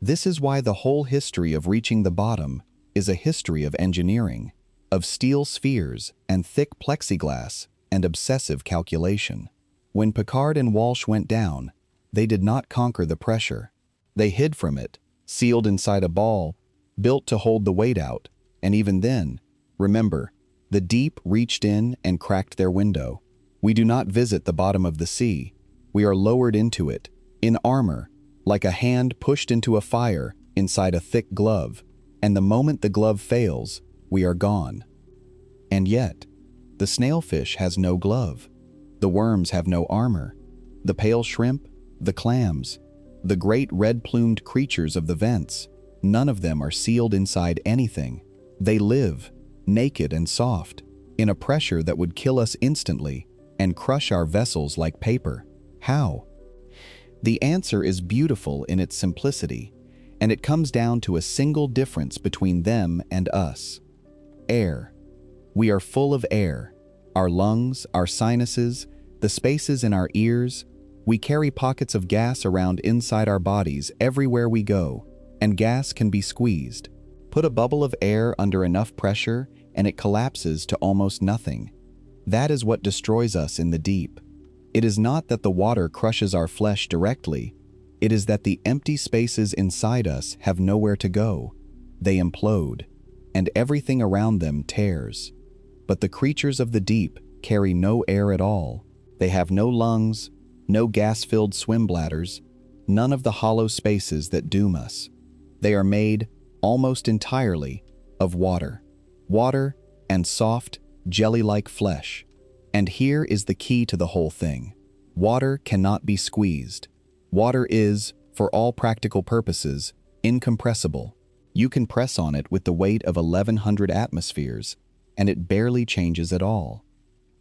Speaker 1: This is why the whole history of reaching the bottom is a history of engineering, of steel spheres and thick plexiglass and obsessive calculation. When Picard and Walsh went down, they did not conquer the pressure. They hid from it, sealed inside a ball, built to hold the weight out, and even then, remember, the deep reached in and cracked their window. We do not visit the bottom of the sea. We are lowered into it, in armor, like a hand pushed into a fire inside a thick glove, and the moment the glove fails, we are gone. And yet, the snailfish has no glove. The worms have no armor. The pale shrimp, the clams, the great red-plumed creatures of the vents, none of them are sealed inside anything. They live, naked and soft, in a pressure that would kill us instantly and crush our vessels like paper. How? The answer is beautiful in its simplicity, and it comes down to a single difference between them and us. Air. We are full of air. Our lungs, our sinuses, the spaces in our ears. We carry pockets of gas around inside our bodies everywhere we go, and gas can be squeezed. Put a bubble of air under enough pressure and it collapses to almost nothing. That is what destroys us in the deep. It is not that the water crushes our flesh directly. It is that the empty spaces inside us have nowhere to go. They implode, and everything around them tears. But the creatures of the deep carry no air at all. They have no lungs, no gas-filled swim bladders, none of the hollow spaces that doom us. They are made, almost entirely, of water. Water and soft, jelly-like flesh. And here is the key to the whole thing. Water cannot be squeezed. Water is, for all practical purposes, incompressible. You can press on it with the weight of 1,100 atmospheres, and it barely changes at all.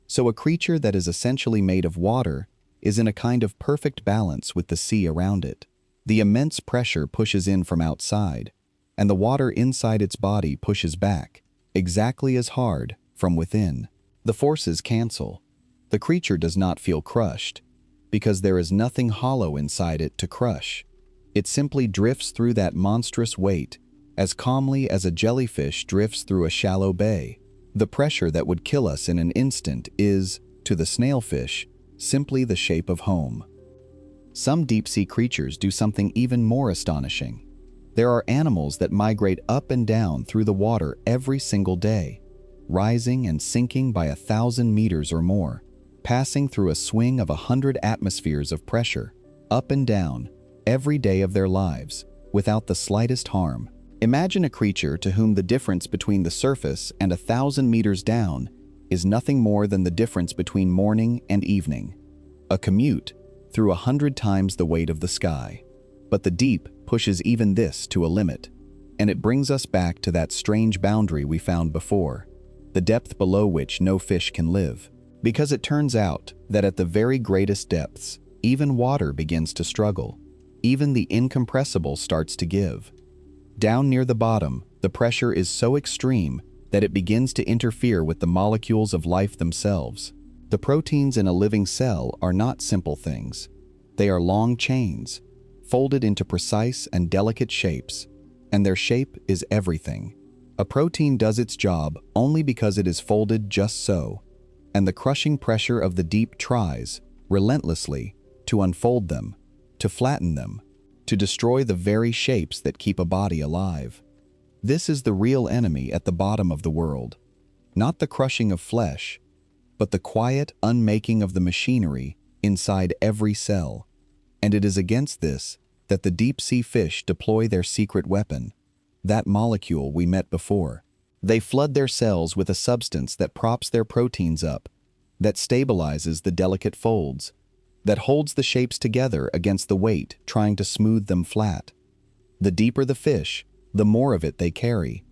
Speaker 1: So a creature that is essentially made of water is in a kind of perfect balance with the sea around it. The immense pressure pushes in from outside, and the water inside its body pushes back, exactly as hard, from within. The forces cancel. The creature does not feel crushed, because there is nothing hollow inside it to crush. It simply drifts through that monstrous weight as calmly as a jellyfish drifts through a shallow bay. The pressure that would kill us in an instant is, to the snailfish, simply the shape of home. Some deep-sea creatures do something even more astonishing. There are animals that migrate up and down through the water every single day, rising and sinking by 1,000 meters or more, passing through a swing of 100 atmospheres of pressure, up and down, every day of their lives, without the slightest harm. Imagine a creature to whom the difference between the surface and 1,000 meters down is nothing more than the difference between morning and evening. A commute through 100 times the weight of the sky. But the deep pushes even this to a limit, and it brings us back to that strange boundary we found before, the depth below which no fish can live. Because it turns out that at the very greatest depths, even water begins to struggle. Even the incompressible starts to give. Down near the bottom, the pressure is so extreme that it begins to interfere with the molecules of life themselves. The proteins in a living cell are not simple things. They are long chains, folded into precise and delicate shapes, and their shape is everything. A protein does its job only because it is folded just so, and the crushing pressure of the deep tries, relentlessly, to unfold them, to flatten them, to destroy the very shapes that keep a body alive. This is the real enemy at the bottom of the world, not the crushing of flesh, but the quiet unmaking of the machinery inside every cell. And it is against this that the deep-sea fish deploy their secret weapon, that molecule we met before. They flood their cells with a substance that props their proteins up, that stabilizes the delicate folds, that holds the shapes together against the weight trying to smooth them flat. The deeper the fish, the more of it they carry.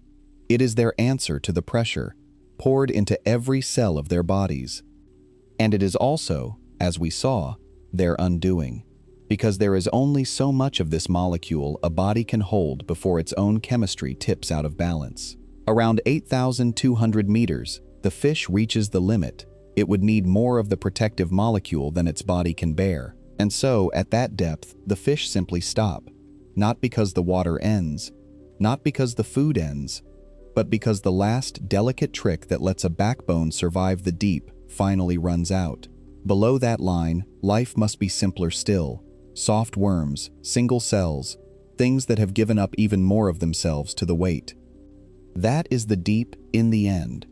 Speaker 1: It is their answer to the pressure, poured into every cell of their bodies. And it is also, as we saw, their undoing, because there is only so much of this molecule a body can hold before its own chemistry tips out of balance. Around 8,200 meters, the fish reaches the limit. It would need more of the protective molecule than its body can bear. And so, at that depth, the fish simply stop. Not because the water ends, not because the food ends, but because the last delicate trick that lets a backbone survive the deep finally runs out. Below that line, life must be simpler still. Soft worms, single cells, things that have given up even more of themselves to the weight. That is the deep in the end.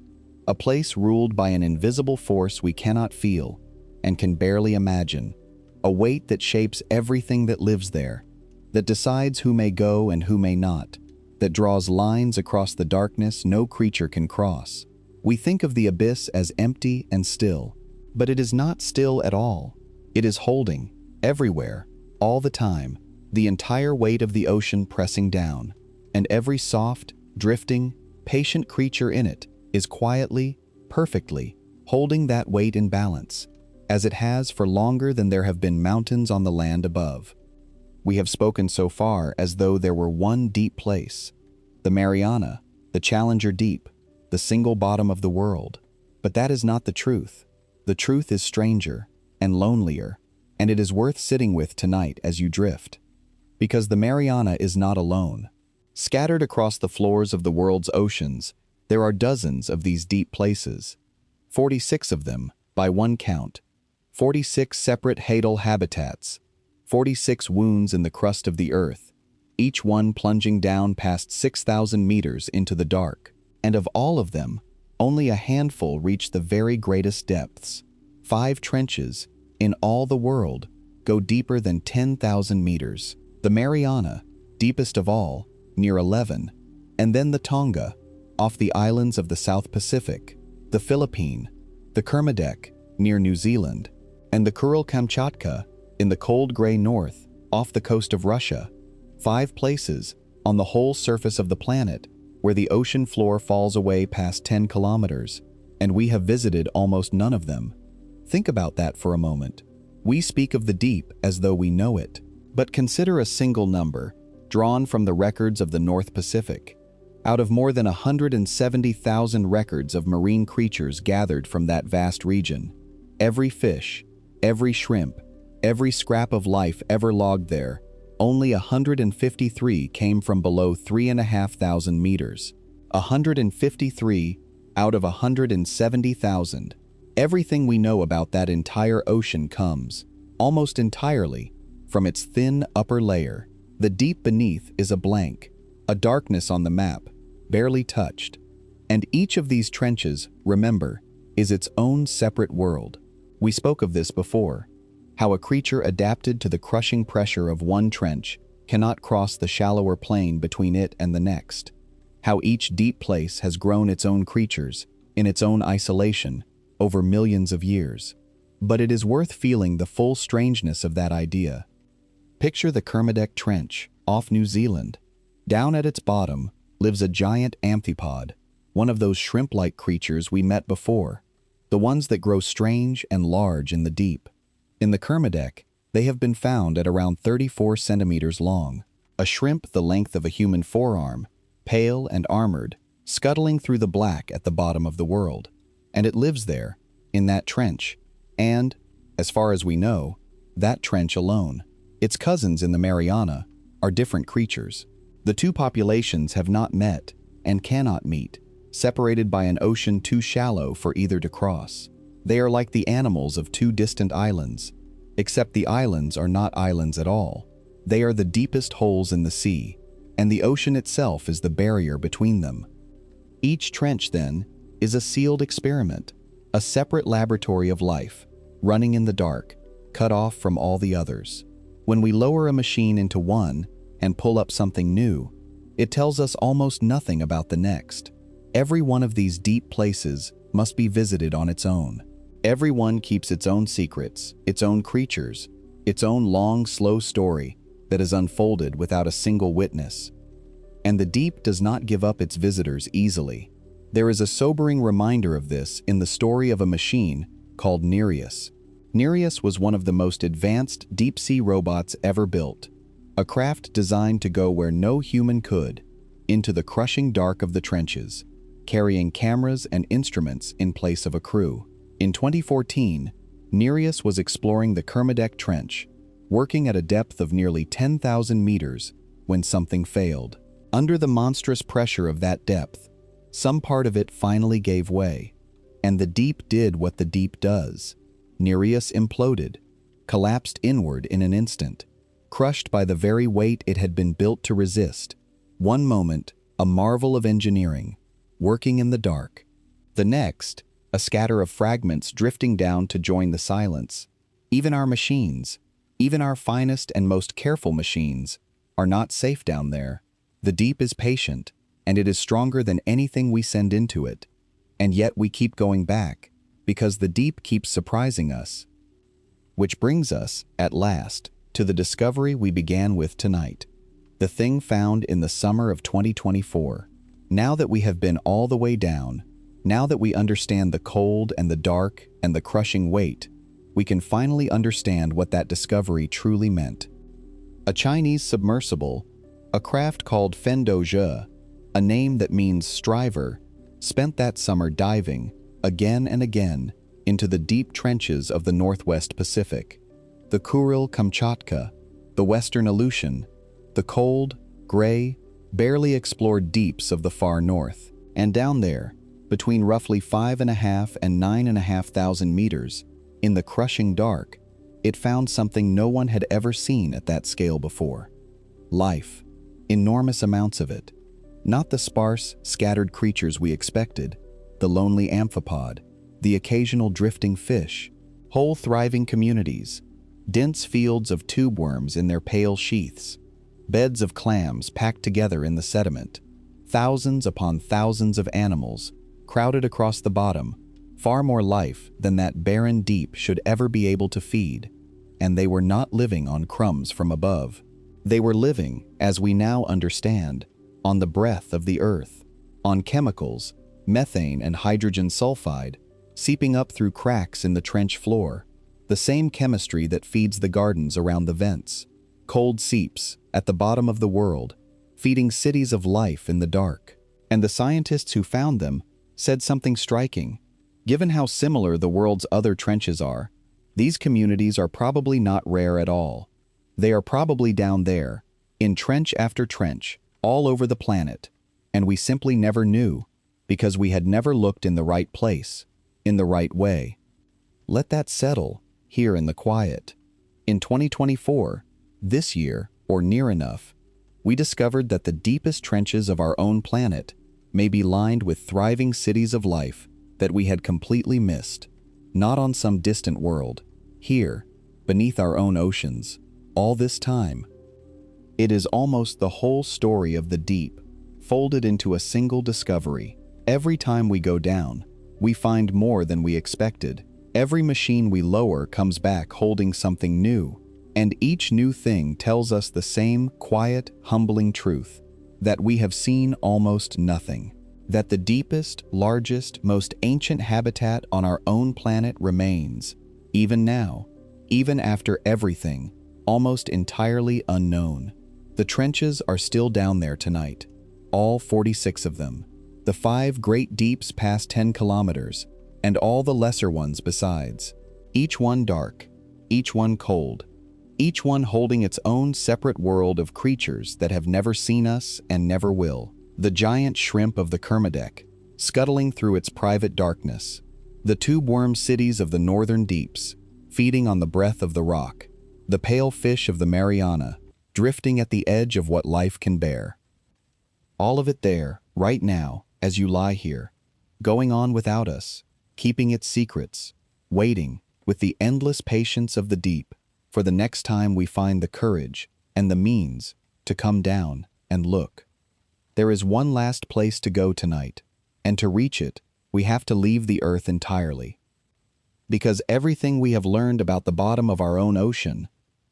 Speaker 1: A place ruled by an invisible force we cannot feel and can barely imagine. A weight that shapes everything that lives there, that decides who may go and who may not, that draws lines across the darkness no creature can cross. We think of the abyss as empty and still, but it is not still at all. It is holding, everywhere, all the time, the entire weight of the ocean pressing down, and every soft, drifting, patient creature in it is quietly, perfectly, holding that weight in balance, as it has for longer than there have been mountains on the land above. We have spoken so far as though there were one deep place, the Mariana, the Challenger Deep, the single bottom of the world. But that is not the truth. The truth is stranger and lonelier, and it is worth sitting with tonight as you drift. Because the Mariana is not alone. Scattered across the floors of the world's oceans, there are dozens of these deep places. 46 of them, by one count. 46 separate hadal habitats. 46 wounds in the crust of the earth, each one plunging down past 6,000 meters into the dark. And of all of them, only a handful reach the very greatest depths. 5 trenches, in all the world, go deeper than 10,000 meters. The Mariana, deepest of all, near 11, and then the Tonga, off the islands of the South Pacific, the Philippine, the Kermadec, near New Zealand, and the Kuril-Kamchatka, in the cold gray north, off the coast of Russia. 5 places, on the whole surface of the planet, where the ocean floor falls away past 10 kilometers, and we have visited almost none of them. Think about that for a moment. We speak of the deep as though we know it, but consider a single number, drawn from the records of the North Pacific. Out of more than 170,000 records of marine creatures gathered from that vast region, every fish, every shrimp, every scrap of life ever logged there, only 153 came from below 3,500 meters. 153 out of 170,000. Everything we know about that entire ocean comes, almost entirely, from its thin upper layer, The deep beneath is a blank, a darkness on the map, barely touched. And each of these trenches, remember, is its own separate world. We spoke of this before, how a creature adapted to the crushing pressure of one trench cannot cross the shallower plane between it and the next. How each deep place has grown its own creatures, in its own isolation, over millions of years. But it is worth feeling the full strangeness of that idea. Picture the Kermadec Trench, off New Zealand. Down at its bottom lives a giant amphipod, one of those shrimp-like creatures we met before, the ones that grow strange and large in the deep. In the Kermadec, they have been found at around 34 centimeters long, a shrimp the length of a human forearm, pale and armored, scuttling through the black at the bottom of the world. And it lives there, in that trench, and, as far as we know, that trench alone. Its cousins in the Mariana are different creatures. The two populations have not met and cannot meet, separated by an ocean too shallow for either to cross. They are like the animals of two distant islands, except the islands are not islands at all. They are the deepest holes in the sea, and the ocean itself is the barrier between them. Each trench, then, is a sealed experiment, a separate laboratory of life, running in the dark, cut off from all the others. When we lower a machine into one and pull up something new, it tells us almost nothing about the next. Every one of these deep places must be visited on its own. Every one keeps its own secrets, its own creatures, its own long, slow story that is unfolded without a single witness. And the deep does not give up its visitors easily. There is a sobering reminder of this in the story of a machine called Nereus. Nereus was one of the most advanced deep-sea robots ever built, a craft designed to go where no human could, into the crushing dark of the trenches, carrying cameras and instruments in place of a crew. In 2014, Nereus was exploring the Kermadec Trench, working at a depth of nearly 10,000 meters, when something failed. Under the monstrous pressure of that depth, some part of it finally gave way, and the deep did what the deep does. Nereus imploded, collapsed inward in an instant, crushed by the very weight it had been built to resist. One moment, a marvel of engineering, working in the dark. The next, a scatter of fragments drifting down to join the silence. Even our machines, even our finest and most careful machines, are not safe down there. The deep is patient, and it is stronger than anything we send into it. And yet we keep going back, because the deep keeps surprising us. Which brings us, at last, to the discovery we began with tonight. The thing found in the summer of 2024. Now that we have been all the way down, now that we understand the cold and the dark and the crushing weight, we can finally understand what that discovery truly meant. A Chinese submersible, a craft called Fendozhe, a name that means striver, spent that summer diving, again and again, into the deep trenches of the Northwest Pacific, the Kuril-Kamchatka, the Western Aleutian, the cold, gray, barely explored deeps of the far north. And down there, between roughly 5,500 and 9,500 meters, in the crushing dark, it found something no one had ever seen at that scale before. Life, enormous amounts of it. Not the sparse, scattered creatures we expected, the lonely amphipod, the occasional drifting fish, whole thriving communities, dense fields of tube worms in their pale sheaths, beds of clams packed together in the sediment, thousands upon thousands of animals crowded across the bottom, far more life than that barren deep should ever be able to feed. And they were not living on crumbs from above. They were living, as we now understand, on the breath of the earth, on chemicals, methane and hydrogen sulfide, seeping up through cracks in the trench floor, the same chemistry that feeds the gardens around the vents, cold seeps at the bottom of the world, feeding cities of life in the dark. And the scientists who found them said something striking. Given how similar the world's other trenches are, these communities are probably not rare at all. They are probably down there, in trench after trench, all over the planet, and we simply never knew, because we had never looked in the right place, in the right way. Let that settle, here in the quiet. In 2024, this year, or near enough, we discovered that the deepest trenches of our own planet may be lined with thriving cities of life that we had completely missed, not on some distant world, here, beneath our own oceans, all this time. It is almost the whole story of the deep, folded into a single discovery. Every time we go down, we find more than we expected. Every machine we lower comes back holding something new, and each new thing tells us the same quiet, humbling truth, that we have seen almost nothing, that the deepest, largest, most ancient habitat on our own planet remains, even now, even after everything, almost entirely unknown. The trenches are still down there tonight, all 46 of them, the 5 great deeps past 10 kilometers, and all the lesser ones besides, each one dark, each one cold, each one holding its own separate world of creatures that have never seen us and never will. The giant shrimp of the Kermadec, scuttling through its private darkness. The tube-worm cities of the northern deeps, feeding on the breath of the rock. The pale fish of the Mariana, drifting at the edge of what life can bear. All of it there, right now, as you lie here, going on without us, keeping its secrets, waiting, with the endless patience of the deep, for the next time we find the courage and the means to come down and look. There is one last place to go tonight, and to reach it, we have to leave the earth entirely. Because everything we have learned about the bottom of our own ocean,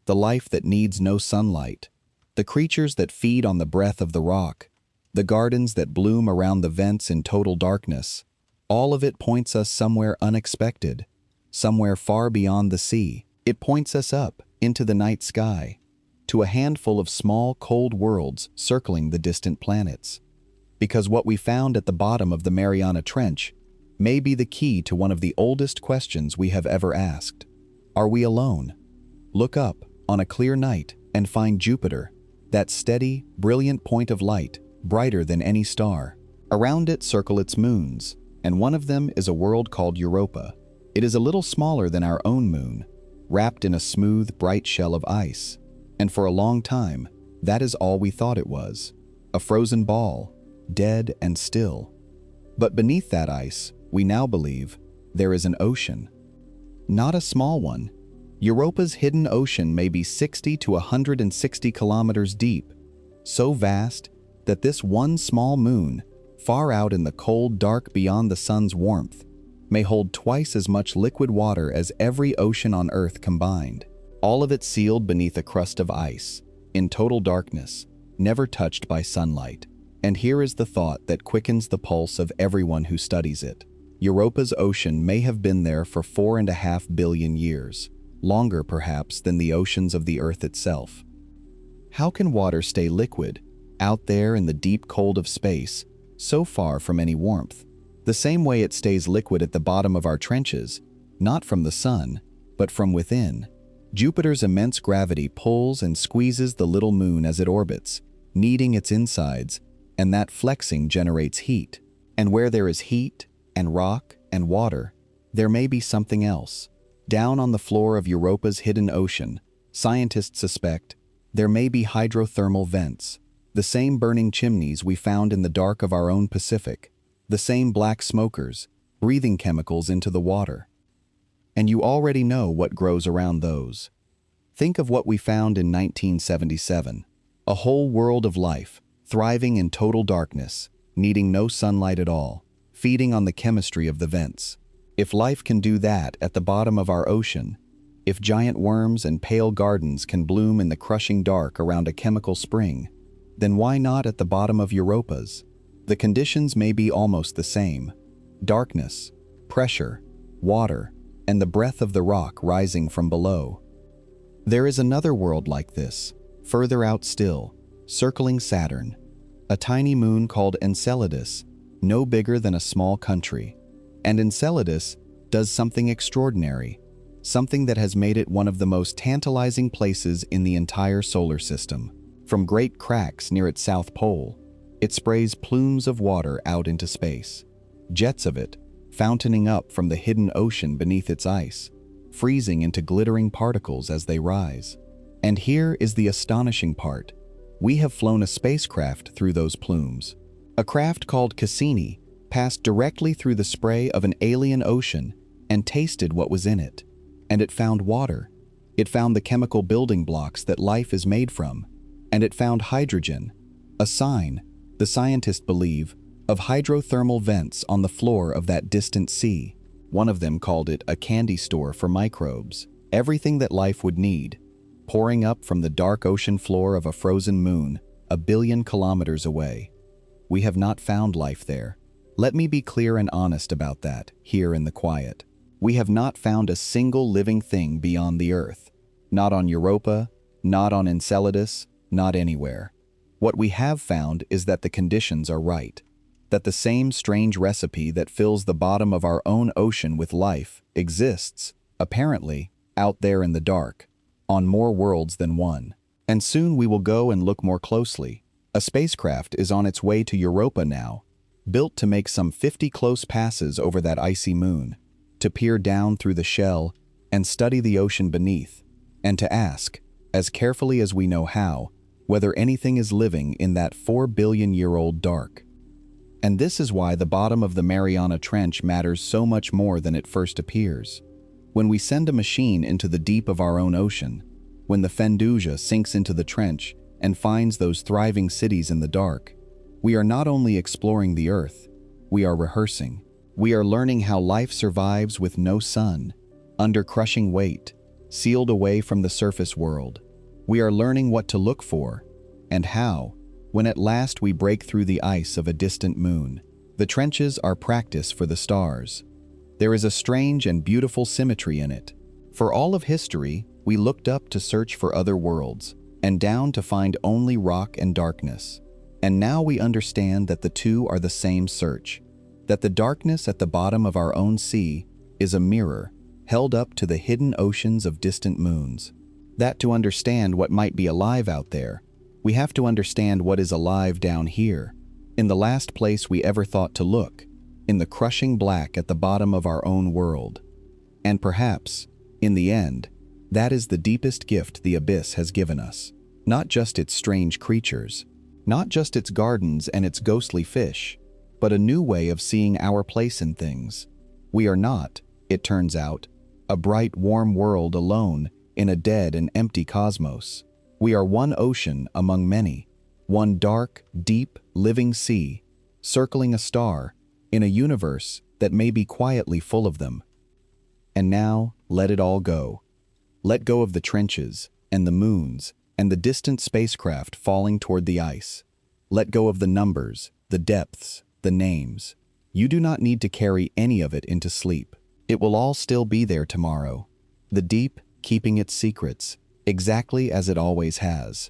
Speaker 1: the life that needs no sunlight, the creatures that feed on the breath of the rock, the gardens that bloom around the vents in total darkness, all of it points us somewhere unexpected, somewhere far beyond the sea. It points us up into the night sky, to a handful of small, cold worlds circling the distant planets. Because what we found at the bottom of the Mariana Trench may be the key to one of the oldest questions we have ever asked. Are we alone? Look up on a clear night and find Jupiter, that steady, brilliant point of light, brighter than any star. Around it circle its moons, and one of them is a world called Europa. It is a little smaller than our own moon, wrapped in a smooth, bright shell of ice. And for a long time, that is all we thought it was. A frozen ball, dead and still. But beneath that ice, we now believe, there is an ocean. Not a small one. Europa's hidden ocean may be 60 to 160 kilometers deep, so vast that this one small moon, far out in the cold dark beyond the sun's warmth, may hold twice as much liquid water as every ocean on Earth combined. All of it sealed beneath a crust of ice, in total darkness, never touched by sunlight. And here is the thought that quickens the pulse of everyone who studies it. Europa's ocean may have been there for 4.5 billion years, longer perhaps than the oceans of the Earth itself. How can water stay liquid, out there in the deep cold of space, so far from any warmth? The same way it stays liquid at the bottom of our trenches, not from the sun, but from within. Jupiter's immense gravity pulls and squeezes the little moon as it orbits, kneading its insides, and that flexing generates heat. And where there is heat, and rock, and water, there may be something else. Down on the floor of Europa's hidden ocean, scientists suspect there may be hydrothermal vents, the same burning chimneys we found in the dark of our own Pacific, the same black smokers, breathing chemicals into the water. And you already know what grows around those. Think of what we found in 1977, a whole world of life, thriving in total darkness, needing no sunlight at all, feeding on the chemistry of the vents. If life can do that at the bottom of our ocean, if giant worms and pale gardens can bloom in the crushing dark around a chemical spring, then why not at the bottom of Europa's? The conditions may be almost the same. Darkness, pressure, water, and the breath of the rock rising from below. There is another world like this, further out still, circling Saturn, a tiny moon called Enceladus, no bigger than a small country. And Enceladus does something extraordinary, something that has made it one of the most tantalizing places in the entire solar system. From great cracks near its south pole, it sprays plumes of water out into space, jets of it fountaining up from the hidden ocean beneath its ice, freezing into glittering particles as they rise. And here is the astonishing part. We have flown a spacecraft through those plumes. A craft called Cassini passed directly through the spray of an alien ocean and tasted what was in it. And it found water. It found the chemical building blocks that life is made from. And it found hydrogen, a sign, the scientists believe, of hydrothermal vents on the floor of that distant sea. One of them called it a candy store for microbes. Everything that life would need, pouring up from the dark ocean floor of a frozen moon, 1 billion kilometers away. We have not found life there. Let me be clear and honest about that, here in the quiet. We have not found a single living thing beyond the Earth. Not on Europa, not on Enceladus, not anywhere. What we have found is that the conditions are right. That the same strange recipe that fills the bottom of our own ocean with life exists, apparently, out there in the dark, on more worlds than one. And soon we will go and look more closely. A spacecraft is on its way to Europa now, built to make some 50 close passes over that icy moon, to peer down through the shell and study the ocean beneath, and to ask, as carefully as we know how, whether anything is living in that 4-billion-year-old dark. And this is why the bottom of the Mariana Trench matters so much more than it first appears. When we send a machine into the deep of our own ocean, when the Fenduja sinks into the trench and finds those thriving cities in the dark, we are not only exploring the Earth, we are rehearsing. We are learning how life survives with no sun, under crushing weight, sealed away from the surface world. We are learning what to look for, and how, when at last we break through the ice of a distant moon. The trenches are practice for the stars. There is a strange and beautiful symmetry in it. For all of history, we looked up to search for other worlds, and down to find only rock and darkness. And now we understand that the two are the same search, that the darkness at the bottom of our own sea is a mirror held up to the hidden oceans of distant moons. That to understand what might be alive out there, we have to understand what is alive down here, in the last place we ever thought to look, in the crushing black at the bottom of our own world. And perhaps, in the end, that is the deepest gift the abyss has given us. Not just its strange creatures, not just its gardens and its ghostly fish, but a new way of seeing our place in things. We are not, it turns out, a bright, warm world alone in a dead and empty cosmos. We are one ocean among many, one dark, deep, living sea, circling a star in a universe that may be quietly full of them. And now, let it all go. Let go of the trenches and the moons and the distant spacecraft falling toward the ice. Let go of the numbers, the depths, the names. You do not need to carry any of it into sleep. It will all still be there tomorrow. The deep keeping its secrets, exactly as it always has.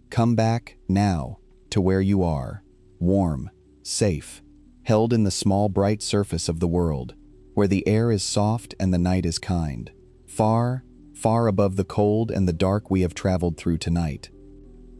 Speaker 1: Come back, now, to where you are, warm, safe, held in the small bright surface of the world, where the air is soft and the night is kind, far, far above the cold and the dark we have traveled through tonight.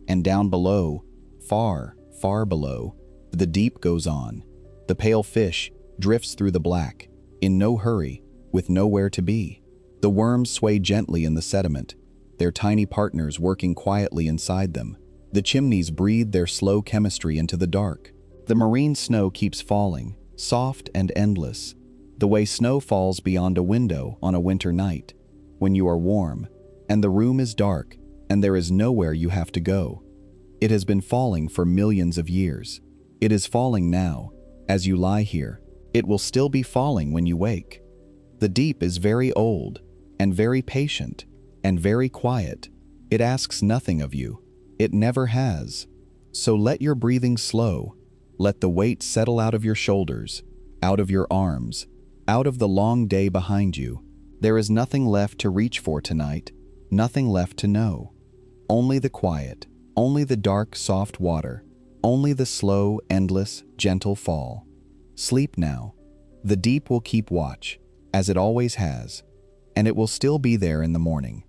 Speaker 1: And down below, far, far below, the deep goes on. The pale fish drifts through the black, in no hurry, with nowhere to be. The worms sway gently in the sediment, their tiny partners working quietly inside them. The chimneys breathe their slow chemistry into the dark. The marine snow keeps falling, soft and endless, the way snow falls beyond a window on a winter night, when you are warm, and the room is dark, and there is nowhere you have to go. It has been falling for millions of years. It is falling now, as you lie here. It will still be falling when you wake. The deep is very old, and very patient, and very quiet. It asks nothing of you. It never has. So let your breathing slow. Let the weight settle out of your shoulders, out of your arms, out of the long day behind you. There is nothing left to reach for tonight, nothing left to know. Only the quiet, only the dark, soft water, only the slow, endless, gentle fall. Sleep now. The deep will keep watch, as it always has, and it will still be there in the morning.